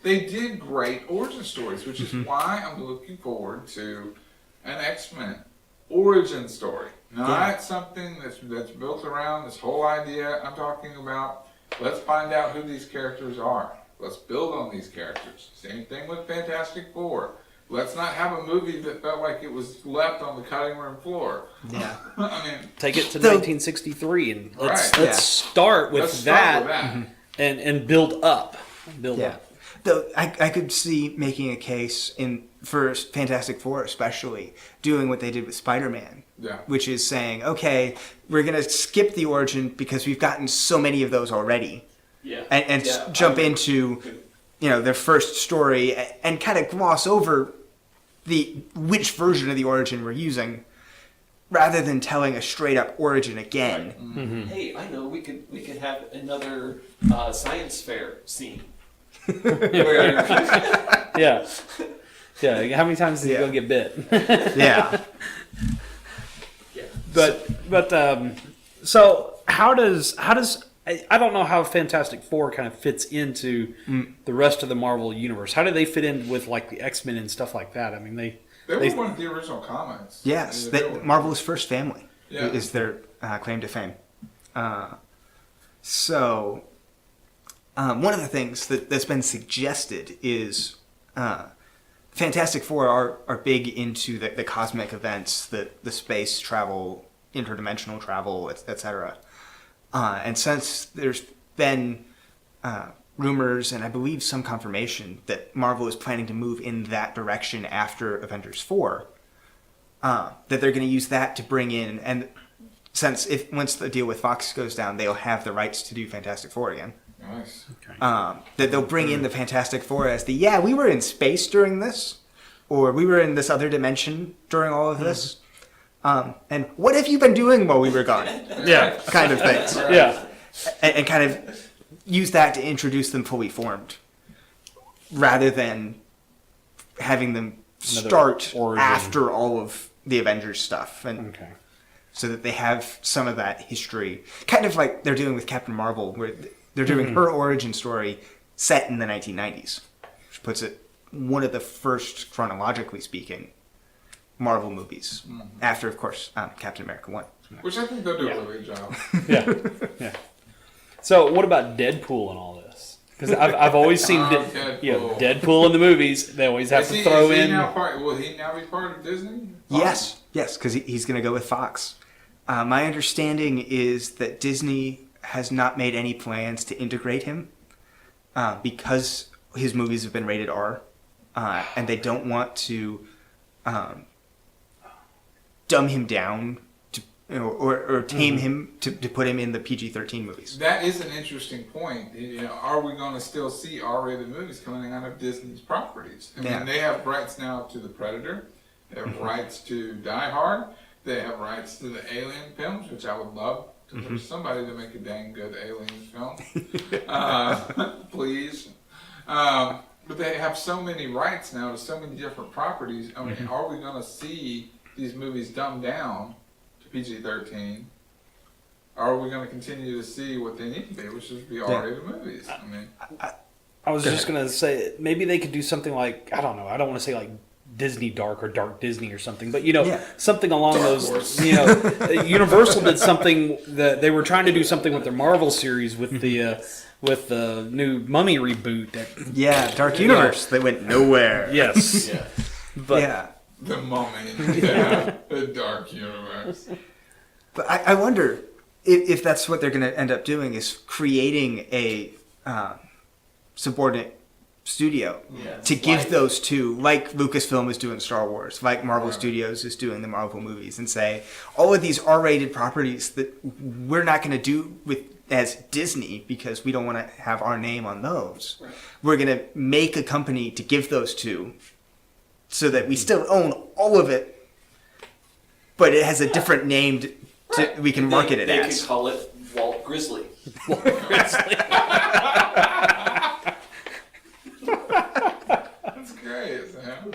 they did great origin stories, which is why I'm looking forward to an X-Men origin story. Not something that's built around this whole idea. I'm talking about, let's find out who these characters are. Let's build on these characters. Same thing with Fantastic Four. Let's not have a movie that felt like it was left on the cutting room floor. Yeah. I mean, take it to 1963 and let's start with that. And build up. Up. Though I could see making a case for Fantastic Four especially, doing what they did with Spider-Man. Yeah. Which is saying, okay, we're going to skip the origin because we've gotten so many of those already. Yeah. And jump into, their first story and kind of gloss over which version of the origin we're using, rather than telling a straight up origin again. Right. Hey, I know we could have another science fair scene. Yeah. How many times did you go get bit? Yeah. But so how does I don't know how Fantastic Four kind of fits into the rest of the Marvel universe. How do they fit in with like the X-Men and stuff like that? I mean, they were one of the original comics. Yes, Marvel's first family is their claim to fame. So one of the things that's been suggested is Fantastic Four are big into the cosmic events, the space travel, interdimensional travel, etc. And since there's been rumors and I believe some confirmation that Marvel is planning to move in that direction after Avengers 4, that they're going to use that to bring in, and since once the deal with Fox goes down, they'll have the rights to do Fantastic Four again. Nice. Okay. That they'll bring in the Fantastic Four as we were in space during this, or we were in this other dimension during all of this. And what have you been doing while we were gone? Kind of things. Yeah. And kind of use that to introduce them fully formed, rather than having them start after all of the Avengers stuff. And so that they have some of that history, kind of like they're doing with Captain Marvel, where they're doing her origin story set in the 1990s, which puts it one of the first, chronologically speaking, Marvel movies. After, of course, Captain America 1. Which I think they'll do a really good job. Yeah. So what about Deadpool and all this? Because I've always seen Deadpool in the movies. They always have to throw in. Will he now be part of Disney? Yes, because he's going to go with Fox. My understanding is that Disney has not made any plans to integrate him because his movies have been rated R, and they don't want to dumb him down or tame him to put him in the PG-13 movies. That is an interesting point. Are we going to still see R-rated movies coming out of Disney's properties? I mean, they have rights now to The Predator. They have rights to Die Hard. They have rights to the Alien films, which I would love for somebody to make a dang good Alien film. Please. But they have so many rights now to so many different properties. I mean, are we going to see these movies dumbed down to PG-13? Or are we going to continue to see what they need to be, which is be R-rated movies? I mean, I was just going to say, maybe they could do something like, I don't know, I don't want to say like Disney Dark or Dark Disney or something, but something along those. Universal did something that they were trying to do something with their Marvel series with the new Mummy reboot. Dark Universe. They went nowhere. Yes. But the Mummy, the Dark Universe. But I wonder if that's what they're going to end up doing, is creating a subordinate studio to give those two, like Lucasfilm is doing Star Wars, like Marvel Studios is doing the Marvel movies, and say all of these R-rated properties that we're not going to do as Disney because we don't want to have our name on those. Right. We're going to make a company to give those to, so that we still own all of it, but it has a different name we can market it they as. could call it Walt Grizzly. That's great, Sam.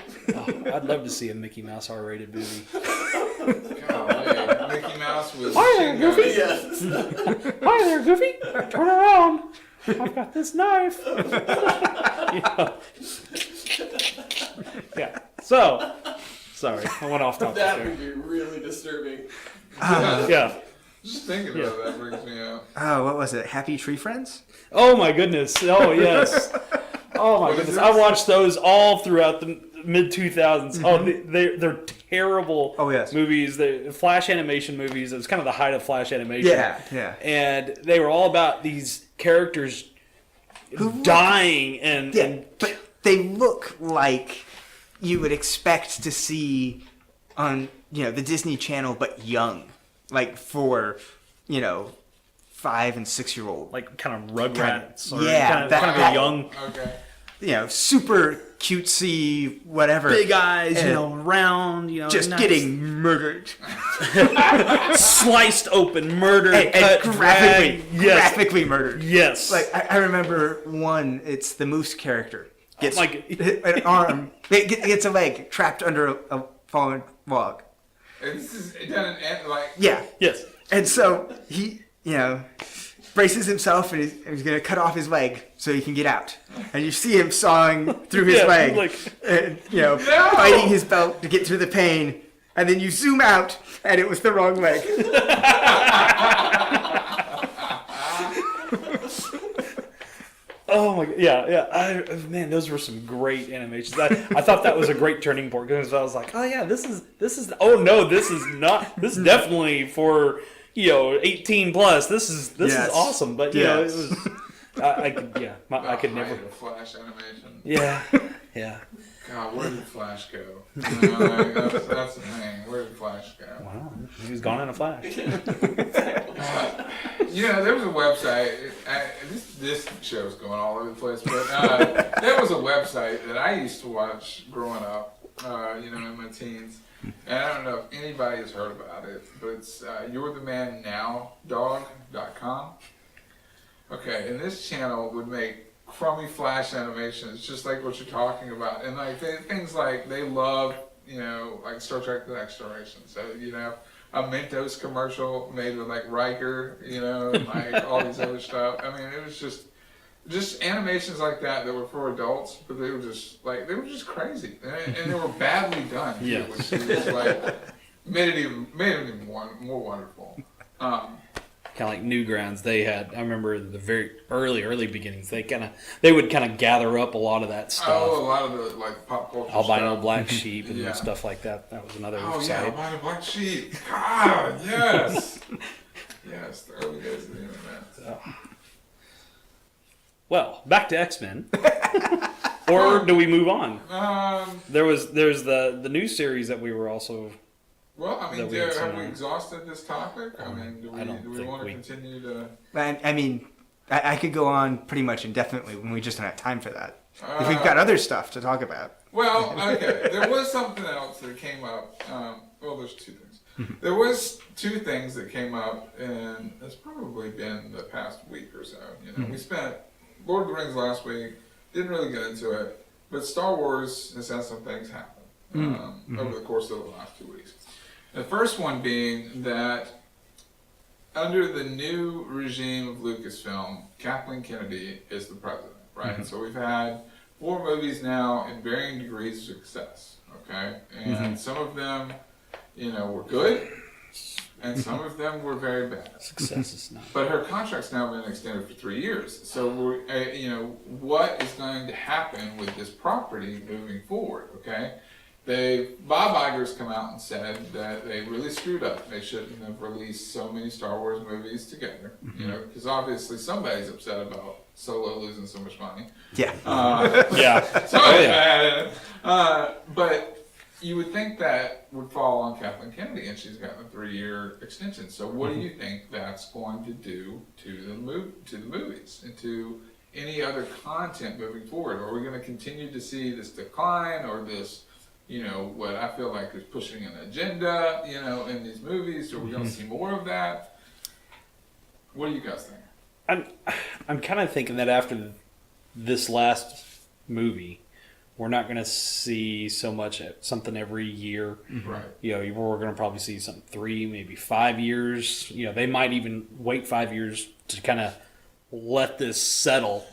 I'd love to see a Mickey Mouse R-rated movie. Golly, Mickey Mouse with Hi there, machine Goofy. guns. Hi there, Goofy. Turn around. I've got this knife. Yeah. So, sorry, I went off topic That there. would be really disturbing. Yeah. Just thinking about that brings me up. Oh, what was it? Happy Tree Friends? Oh my goodness. Oh yes. Oh my What is goodness. this? I watched those all throughout the mid 2000s. Oh, they're terrible Oh, yes. movies. They're Flash animation movies. It was kind of the height of Flash animation. Yeah. And they were all about these characters dying and But they look like you would expect to see on, the Disney Channel, but young. Like for, 5 and 6 year old. like kind of Rugrats. Or Yeah, kind of a young, Okay. Super cutesy, whatever. big eyes, And round, just nice. getting murdered. sliced open, murdered, And cut, graphically, dragged. Yes. graphically murdered. Yes. Like I remember one. It's the moose character gets Like- an arm, gets a leg trapped under a fallen log. And this is done in like. Yeah, yes. and so he, braces himself and he's gonna cut off his leg so he can get out. And you see him sawing through his Yeah, leg, like- and biting his belt to get through the pain. And then you zoom out, and it was the wrong leg. Oh my god, yeah. Man, those were some great animations. I thought that was a great turning point because I was like, oh yeah, this is. Oh no, this is not. This is definitely for 18 plus. This is Yes. awesome. But Yes. it was. I could never. Flash animation. Yeah, yeah. God, where did Flash go? That's the thing. Where did Flash go? Wow, he was gone in a flash. There was a website. This show's going all over the place, but there was a website that I used to watch growing up. In my teens, and I don't know if anybody has heard about it, but it's you'rethemannowdog.com. Okay, and this channel would make crummy Flash animations, just like what you're talking about, and like things like they love, like Star Trek: The Next Generation. So a Mentos commercial made with like Riker, and like all these other stuff. I mean, it was just animations like that were for adults, but they were just crazy, and they were badly done. too, Yes. which was like made it even more wonderful. Kind of like Newgrounds, they had. I remember the very early beginnings. They would kind of gather up a lot of that stuff. Oh, a lot of the like pop culture Albino stuff. Black Sheep and Yeah. stuff like that. That was another Oh yeah, site. Albino Black Sheep. God, yes, yes, the early days of the internet. Well, back to X-Men. Or do we move on? There's the new series that we were also. Well, I mean, That we had have some- we exhausted this topic? I mean, do I don't we think want to we- continue to? I mean, I could go on pretty much indefinitely when we just don't have time for that. If we've got other stuff to talk about. Well, okay. There was something else that came up. Well, there's two things. There was two things that came up, and it's probably been the past week or so. We spent Lord of the Rings last week. Didn't really get into it, but Star Wars has had some things happen over the course of the last 2 weeks. The first one being that under the new regime of Lucasfilm, Kathleen Kennedy is the president, right? So we've had 4 movies now in varying degrees of success, okay? And some of them, were good, and some of them were very bad. Success is not. But her contract's now been extended for 3 years. So, what is going to happen with this property moving forward, okay? Bob Iger's come out and said that they really screwed up. They shouldn't have released so many Star Wars movies together, because obviously somebody's upset about Solo losing so much money. Yeah. Yeah. Somebody's mad at it. But you would think that would fall on Kathleen Kennedy, and she's gotten a 3-year extension. So what do you think that's going to do to the movies and to any other content moving forward? Are we going to continue to see this decline or this what I feel like is pushing an agenda, in these movies? Are we going to see more of that? What do you guys think? I'm kind of thinking that after this last movie, we're not going to see something every year. Right. We're going to probably see something 3, maybe 5 years. They might even wait 5 years to kind of let this settle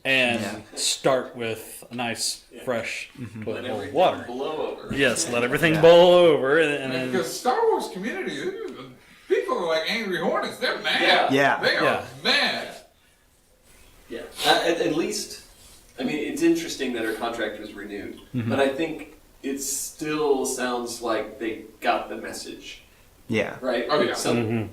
and start with a nice, fresh toilet bowl of water. Blow over. Yes, let everything boil over. And then, because Star Wars community, people are like angry hornets. They're mad. Yeah. They are mad. Yeah. At least, I mean, it's interesting that her contract was renewed, but I think it still sounds like they got the message, Yeah. right? Oh, yeah. So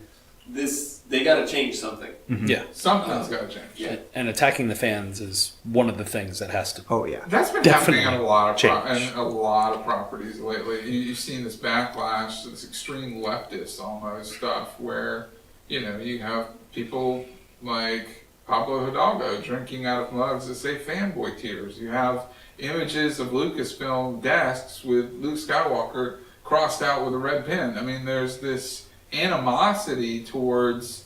they got to change something. yeah. Something's got to change. Yeah. And attacking the fans is one of the things that has to. Oh, yeah. That's been Definitely happening on a lot change. of properties lately. You've seen this backlash, this extreme leftist almost stuff, where you have people like Pablo Hidalgo drinking out of mugs that say "fanboy tears." You have images of Lucasfilm desks with Luke Skywalker crossed out with a red pen. I mean, there's this animosity towards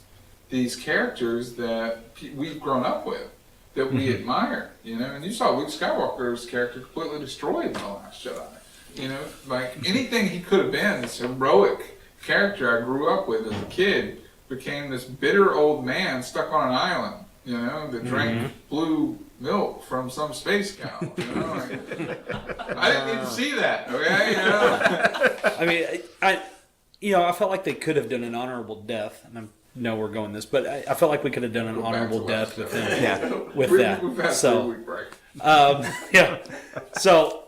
these characters that we've grown up with, that we admire, and you saw Luke Skywalker's character completely destroyed in The Last Jedi. Like anything he could have been, this heroic character I grew up with as a kid, became this bitter old man stuck on an island, that drank blue milk from some space cow. I didn't need to see that, okay? I mean, I felt like they could have done an honorable death, and I know we're going this, but I felt like we could have done an Go back honorable to death with him. Yeah. With that. We've had a So, 3-week break. yeah. So,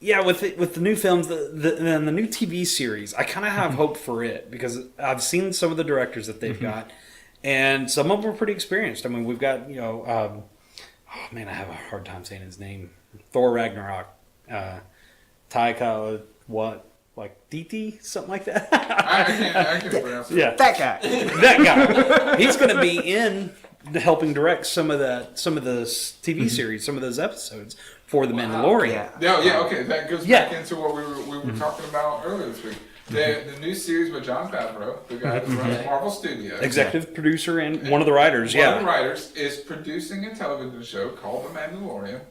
yeah, with the new films, and the new TV series, I kind of have hope for it because I've seen some of the directors that they've got, and some of them are pretty experienced. I mean, we've got oh man, I have a hard time saying his name. Thor Ragnarok, Taika like DT, something like that. I can't pronounce it. Yeah, That guy. that guy. He's going to be in helping direct some of the TV series, some of those episodes for The Mandalorian. Yeah. Okay. That goes Yeah. back into what we were talking about earlier this week. The new series by Jon Favreau, the guy who runs Marvel Studios, Executive producer and one of the writers. one of the writers, is producing a television show called The Mandalorian.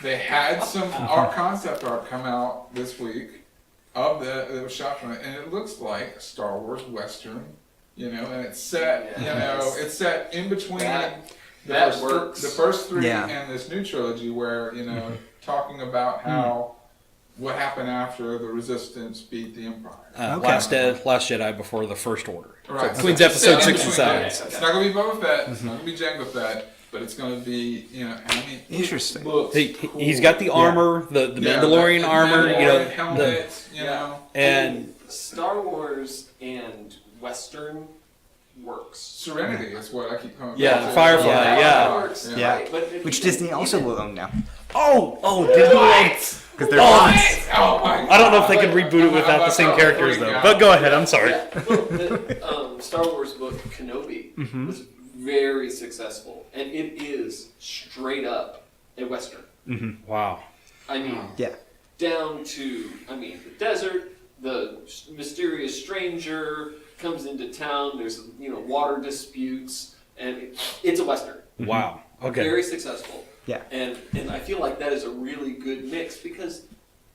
They had some concept art come out this week of that was shot from it, and it looks like a Star Wars Western, and it's set, it's set in between that works. the first 3 Yeah. and this new trilogy, where talking about how what happened after the Resistance beat the Empire. Okay. Last Jedi before the First Order. Right. So between So it's episode set in 6 and between. 7. It's not gonna be Boba Fett. It's not gonna be Jango Fett. But it's going to be, Interesting. It looks cool. He's got the armor, the Mandalorian the armor, Mandalorian helmet, and Star Wars and Western works. Serenity is what I keep coming Yeah, back to. Firefly, yeah. Works, Yeah. right? But if Which you- Disney also even- will own now. oh, Disney World. Because they're Oh, bots. Oh my God. I don't know if they could reboot it without the same characters though. But go ahead. I'm sorry. Yeah, well, the Star Wars book Kenobi was very successful, and it is straight up a Western. Wow. I mean, Yeah. down to the desert, the mysterious stranger comes into town. There's water disputes, and it's a Western. Wow. Okay. Very successful. Yeah. And I feel like that is a really good mix because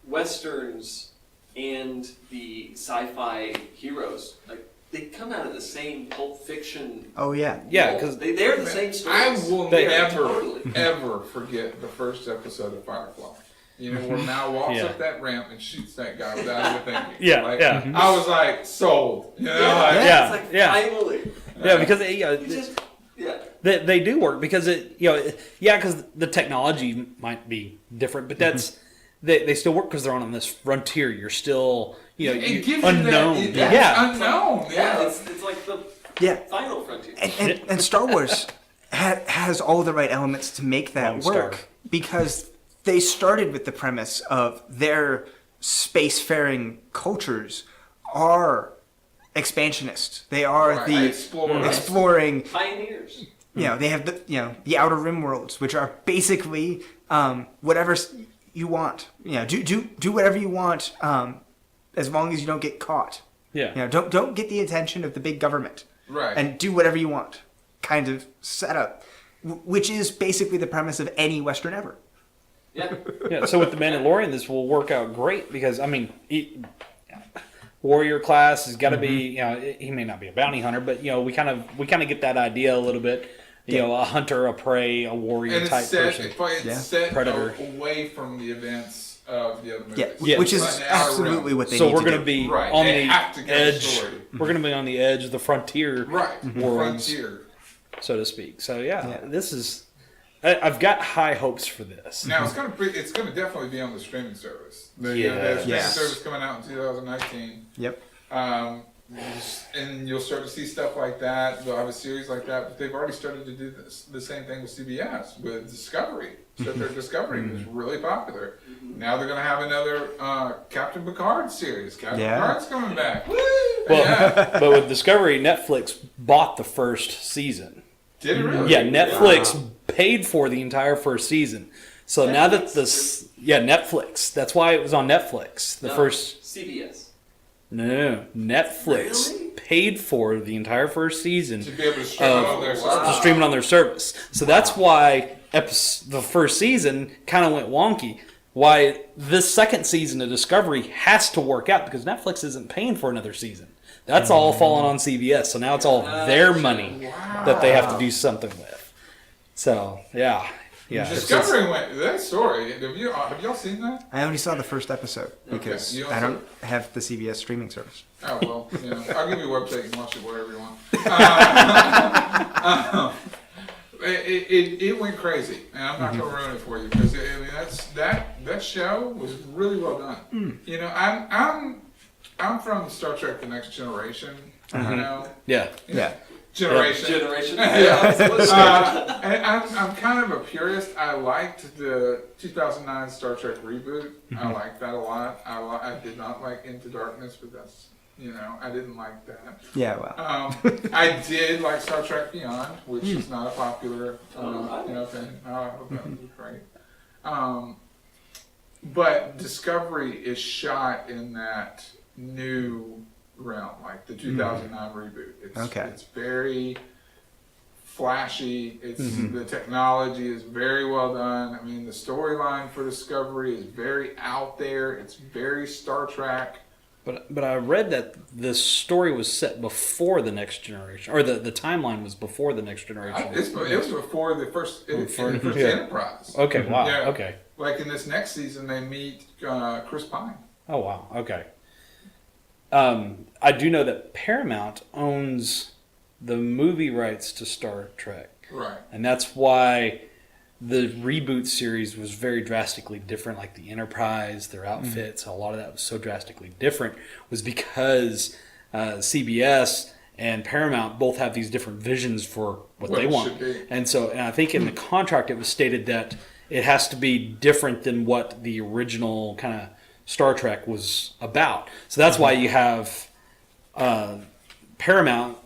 Westerns and the sci-fi heroes, like, they come out of the same Pulp Fiction. Oh, yeah. Yeah, mold. because they're the same I stories. will They- never, ever forget the first episode of Firefly. Where Mal walks Yeah. up that ramp and shoots that guy without even thinking. Yeah, Like, yeah. I was like, sold. Yeah, It's like, yeah. finally. because You just, yeah. they do work because because the technology might be different, but that's they still work because they're on this frontier. You're still It gives unknown. you that, Yeah. unknown. Yeah, it's like the Yeah. final frontier. And Star Wars has all the right elements to make that Lone Star. work because they started with the premise of their spacefaring cultures are expansionist. They are Right, the explorers. exploring. Pioneers. They have the outer rim worlds, which are basically whatever you want. Do whatever you want, as long as you don't get caught. Yeah. Don't get the attention of the big government. Right. And do whatever you want. Kind of setup, which is basically the premise of any Western ever. Yeah. Yeah, so with the Mandalorian, this will work out great because warrior class has got to be. He may not be a bounty hunter, but we kind of get that idea a little bit. A hunter, a prey, a warrior and type it's set, person. It's set Predator. Away from the events of the other movies. Yeah. Which is Right now, absolutely what they So need we're to going do. to be Right. on They the have to get a edge. story. We're going to be on the edge of the frontier, Right. worlds, Frontier. so to speak. So Yeah. this is. I've got high hopes for this. Now it's gonna definitely be on the streaming service. The streaming Yes. service coming out in 2019. Yep. And you'll start to see stuff like that. They'll have a series like that, but they've already started to do the same thing with CBS with Discovery. So their Discovery was really popular. Now they're going to have another Captain Picard series. Captain Picard's coming back. Woo! But with Discovery, Netflix bought the first season. Did it really? Yeah, Netflix paid for the entire first season. So now that Netflix. That's why it was on Netflix. The first. CBS. No, Netflix paid for the entire first season To be able to stream it on their to service. stream it on their service. So that's why the first season kind of went wonky. Why this second season of Discovery has to work out because Netflix isn't paying for another season. That's all falling on CBS. So now it's all their money that they have to do something with. So yeah. Discovery went that story. Have y'all seen that? I only saw the first episode because You I don't have the CBS streaming service. Oh well, I'll give you a website and watch it wherever you want. It went crazy, and I'm not going to ruin it for you because that show was really well done. I'm from Star Trek: The Next Generation. Yeah. Generation. Yeah, absolutely. And I'm kind of a purist. I liked the 2009 Star Trek reboot. I liked that a lot. I did not like Into Darkness, but that's, I didn't like that. Yeah, well. I did like Star Trek Beyond, which is not a popular thing. I hope that was great. But Discovery is shot in that new realm, like the 2009 reboot. It's very flashy. The technology is very well done. I mean, the storyline for Discovery is very out there. It's very Star Trek. But I read that the story was set before the Next Generation, or the timeline was before the Next Generation. It was before the first Enterprise. Okay, wow, Yeah. okay. Like in this next season, they meet Chris Pine. Oh, wow, okay. I do know that Paramount owns the movie rights to Star Trek. Right. And that's why the reboot series was very drastically different. Like the Enterprise, their outfits, a lot of that was so drastically different was because CBS and Paramount both have these different visions for what they it want. should be. And I think in the contract it was stated that it has to be different than what the original kind of Star Trek was about. So that's why you have Paramount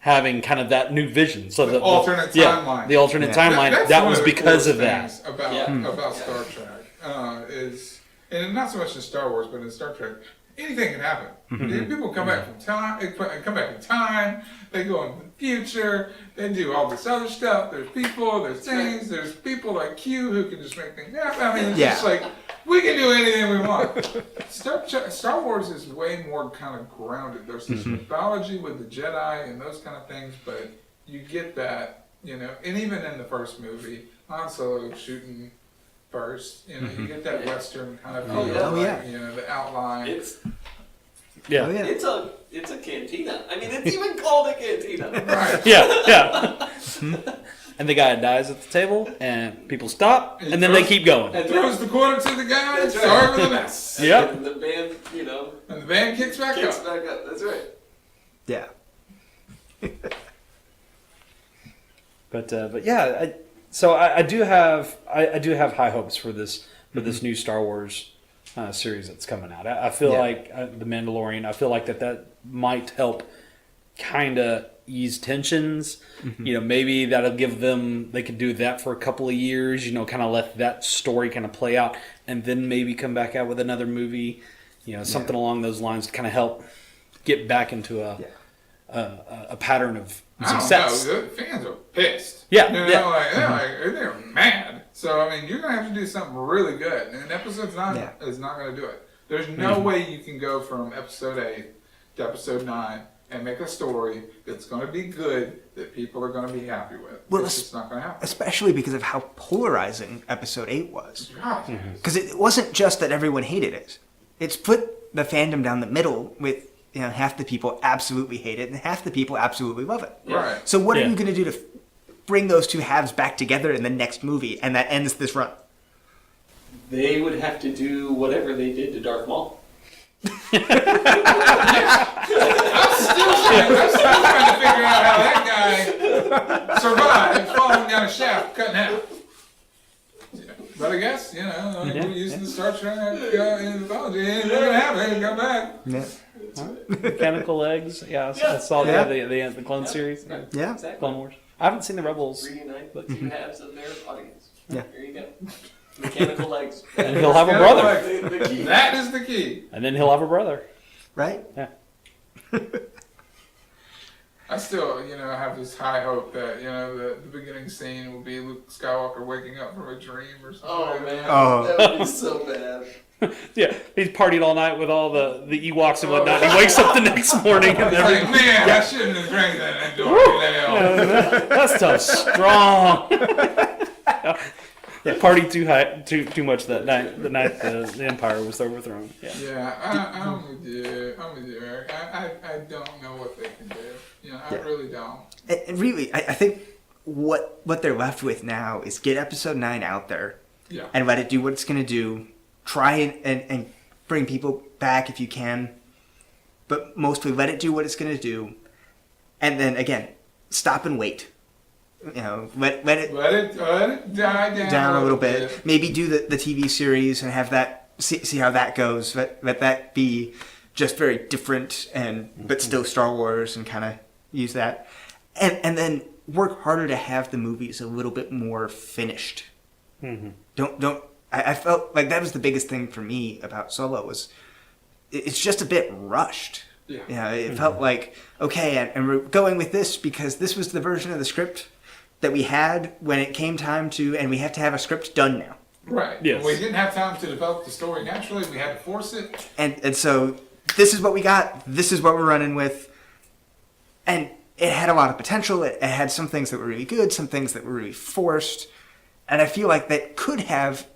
having kind of that new vision. So the alternate timeline. The alternate timeline. That's that one was of the because of coolest that. things about Star Trek is, and not so much in Star Wars, but in Star Trek, anything can happen. People come back from time, come back in time. They go into the future. They do all this other stuff. There's people. There's things. There's people like Q who can just make things happen. I mean, it's just like we can do anything we want. Star Wars is way more kind of grounded. There's this mythology with the Jedi and those kind of things, but you get that, and even in the first movie, Han Solo shooting first, you get that Western kind of feel, the outline. It's Yeah. Oh, yeah. it's a cantina. I mean, it's even called a cantina. Right. Yeah. And the guy dies at the table, and people stop, and then they keep going. And Throws the quarter to the guy, That's right. sorry for the mess. Yep. And the band, And the band kicks back kicks up. back up. That's right. Yeah. But yeah, I do have high hopes for this new Star Wars series that's coming out. I feel like the Mandalorian. I feel like that might help kind of ease tensions. Maybe that'll give them. They could do that for a couple of years. Kind of let that story kind of play out. and then maybe come back out with another movie, something along those lines to kind of help get back into a pattern of success. I don't know. The fans are pissed. Yeah, They're mad. So I mean, you're gonna have to do something really good, and episode 9 is not gonna do it. There's no way you can go from episode 8 to episode 9 and make a story that's gonna be good that people are gonna be happy with. Well, it's just not gonna happen. Especially because of how polarizing episode 8 was. God. Because it wasn't just that everyone hated it. It's put the fandom down the middle with half the people absolutely hate it and half the people absolutely love it. Right. So what are you going to do to bring those two halves back together in the next movie, and that ends this run? They would have to do whatever they did to Darth Maul. I'm still trying to figure out how that guy survived falling down a shaft, cut in half. But I guess, we're using the Star Trek mythology. It ain't gonna happen. Come back. Yeah. Mechanical legs. Yeah, I saw the Clone series. Yeah. Exactly. Clone Wars. I haven't seen the Rebels. Reunite the two halves of their audience. Yeah. There you go. Mechanical legs. And he'll have a brother. The key. That is the key. And then he'll have a brother. Right? Yeah. I still, have this high hope that, the beginning scene will be Luke Skywalker waking up from a dream or something. Oh man, Oh. that would be so bad. Yeah, he's partied all night with all the Ewoks and whatnot. He wakes up the next morning and It's everything. like, man, I shouldn't have drank that and That stuff's strong. Yeah, partied too much that night. The night the Empire was overthrown. Yeah. Yeah, I'm with you. Eric. I don't know what they can do. I really don't. And really, I think what they're left with now is get episode 9 out there Yeah. and let it do what it's going to do. Try and bring people back if you can, but mostly let it do what it's going to do. And then, again, stop and wait. Let it die down a little bit. Maybe do the TV series and have that see how that goes. Let that be just very different but still Star Wars, and kind of use that. And then work harder to have the movies a little bit more finished. Mm-hmm. Don't. I felt like that was the biggest thing for me about Solo was it's just a bit rushed. Yeah. It felt like, okay, and we're going with this because this was the version of the script that we had when it came time to, and we have to have a script done now. Right. Yes. We didn't have time to develop the story naturally. We had to force it. And so this is what we got. This is what we're running with. And it had a lot of potential. It had some things that were really good, some things that were really forced. And I feel like that could have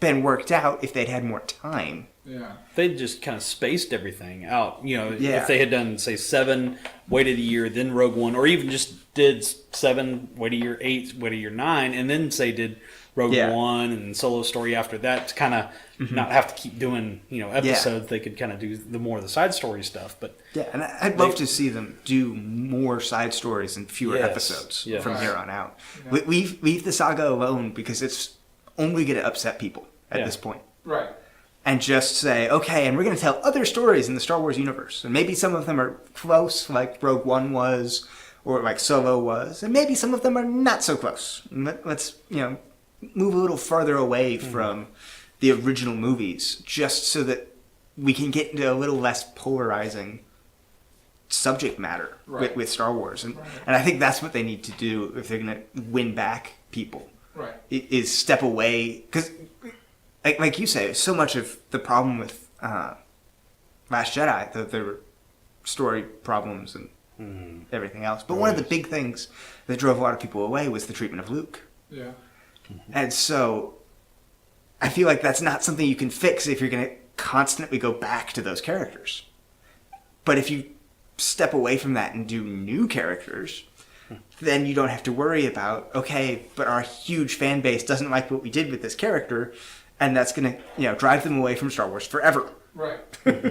been worked out if they'd had more time. Yeah. They just kind of spaced everything out. Yeah. If they had done, say, 7, waited a year, then Rogue One, or even just did 7, wait a year, 8, wait a year, 9, and then, say, did Rogue One and Solo Story after that to kind of not have to keep doing, episodes. They could kind of do the more of the side story stuff. But Yeah, and I'd love to see them do more side stories and fewer episodes from here on out. Yeah. Leave the saga alone because it's only going to upset people at this point. Right. And just say, okay, and we're going to tell other stories in the Star Wars universe. And maybe some of them are close, like Rogue One was, or like Solo was. And maybe some of them are not so close. Let's, move a little farther away from the original movies, just so that we can get into a little less polarizing subject matter with Star Wars. And I think that's what they need to do if they're going to win back people. Right. Is step away, because like you say, so much of the problem with Last Jedi, there were story problems and everything else. But one of the big things that drove a lot of people away was the treatment of Luke. Yeah. And so I feel like that's not something you can fix if you're going to constantly go back to those characters. But if you step away from that and do new characters, then you don't have to worry about, okay, but our huge fan base doesn't like what we did with this character, and that's going to, drive them away from Star Wars forever. Right.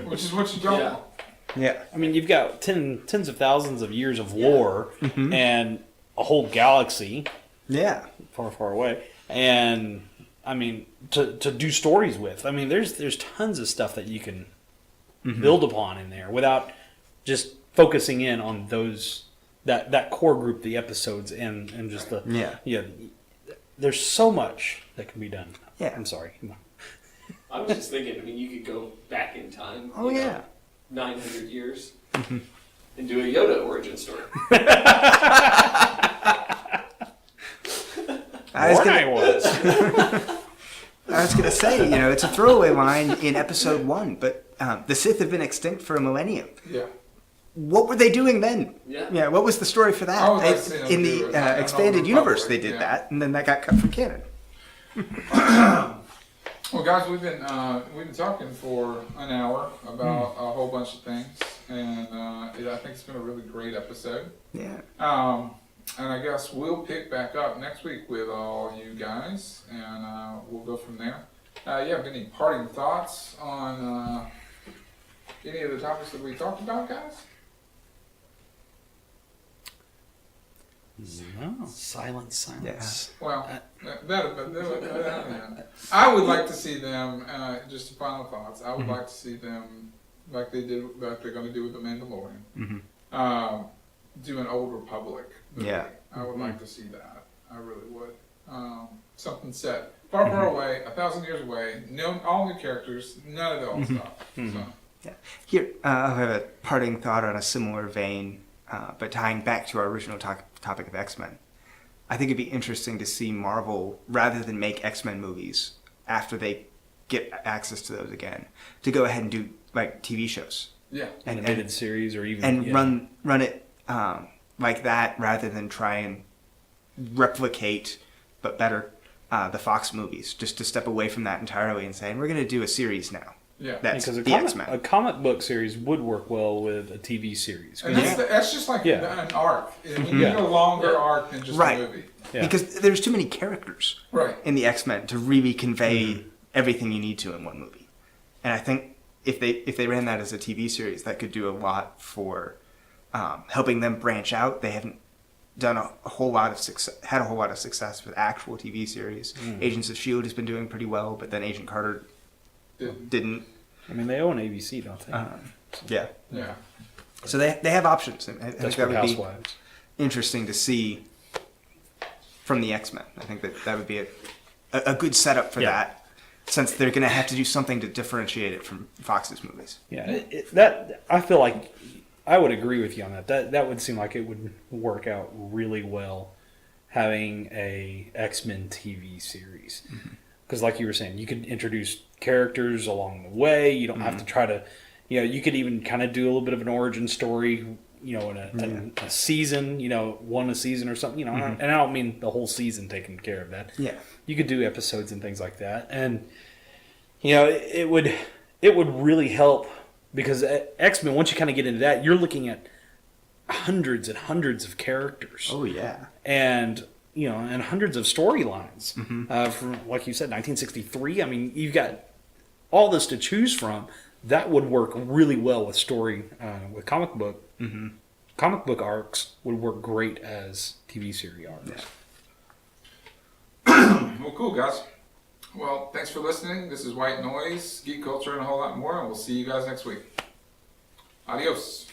Which is what you don't want. Yeah. I mean, you've got tens of thousands of years of lore and a whole galaxy Yeah. far, far away, and I mean to do stories with. I mean, there's tons of stuff that you can build upon in there without just focusing in on those that core group, the episodes, and just the Yeah. There's so much that can be done. Yeah. I'm sorry. I was just thinking, I mean, you could go back in time. Oh, you know, yeah. 900 years and do a Yoda origin story. I was Born gonna- I was. I was going to say, it's a throwaway line in episode 1, but the Sith have been extinct for a millennium. Yeah. What were they doing then? Yeah. What was the story for that? I would like to see them In do the it. An expanded old universe, Republic, they did yeah. that, and then that got cut from canon. Well, guys, we've been talking for an hour about a whole bunch of things, and I think it's been a really great episode. Yeah. And I guess we'll pick back up next week with all you guys, and we'll go from there. You have any parting thoughts on any of the topics that we talked about, guys? No. Silence. Well, I would like to see them. Just final thoughts. I would like to see them like they did, like they're going to do with the Mandalorian. Do an Old Republic movie. Yeah. I would like to see that. I really would. Something set far, far away, 1,000 years away. No, all new characters. None of the old stuff. So. Here, I have a parting thought on a similar vein, but tying back to our original topic of X-Men. I think it'd be interesting to see Marvel, rather than make X-Men movies after they get access to those again, to go ahead and do like TV shows. Yeah. Animated series or even And run it like that, rather than try and replicate, but better, the Fox movies. Just to step away from that entirely and say, we're going to do a series now. Yeah. That's because the X-Men. a comic book series would work well with a TV series. And that's just like an arc. You need Yeah. a longer arc than just Right. a movie. Yeah. Because there's too many characters Right. in the X-Men to really convey everything you need to in one movie. And I think if they ran that as a TV series, that could do a lot for helping them branch out. They haven't done a whole lot of success with actual TV series. Agents of S.H.I.E.L.D. has been doing pretty well, but then Agent Carter didn't. I mean, they own ABC, don't they? Yeah. Yeah. So they have options. And I think That's that for would be Housewives. interesting to see from the X-Men. I think that would be a good setup for that, since they're going to have to do something to differentiate it from Fox's movies. Yeah, that I feel like I would agree with you on that. That would seem like it would work out really well, having a X-Men TV series. Because, like you were saying, you could introduce characters along the way. You don't have to try to, you could even kind of do a little bit of an origin story, in a season, one a season or something, and I don't mean the whole season taking care of that. Yeah. You could do episodes and things like that, and it would really help, because X-Men, once you kind of get into that, you're looking at hundreds and hundreds of characters. Oh yeah. And and hundreds of storylines. From, like you said, 1963. I mean, you've got all this to choose from. That would work really well with with comic book. Comic book arcs would work great as TV series arcs. Well, cool, guys. Well, thanks for listening. This is White Noise, Geek Culture, and a whole lot more, and we'll see you guys next week. Adios.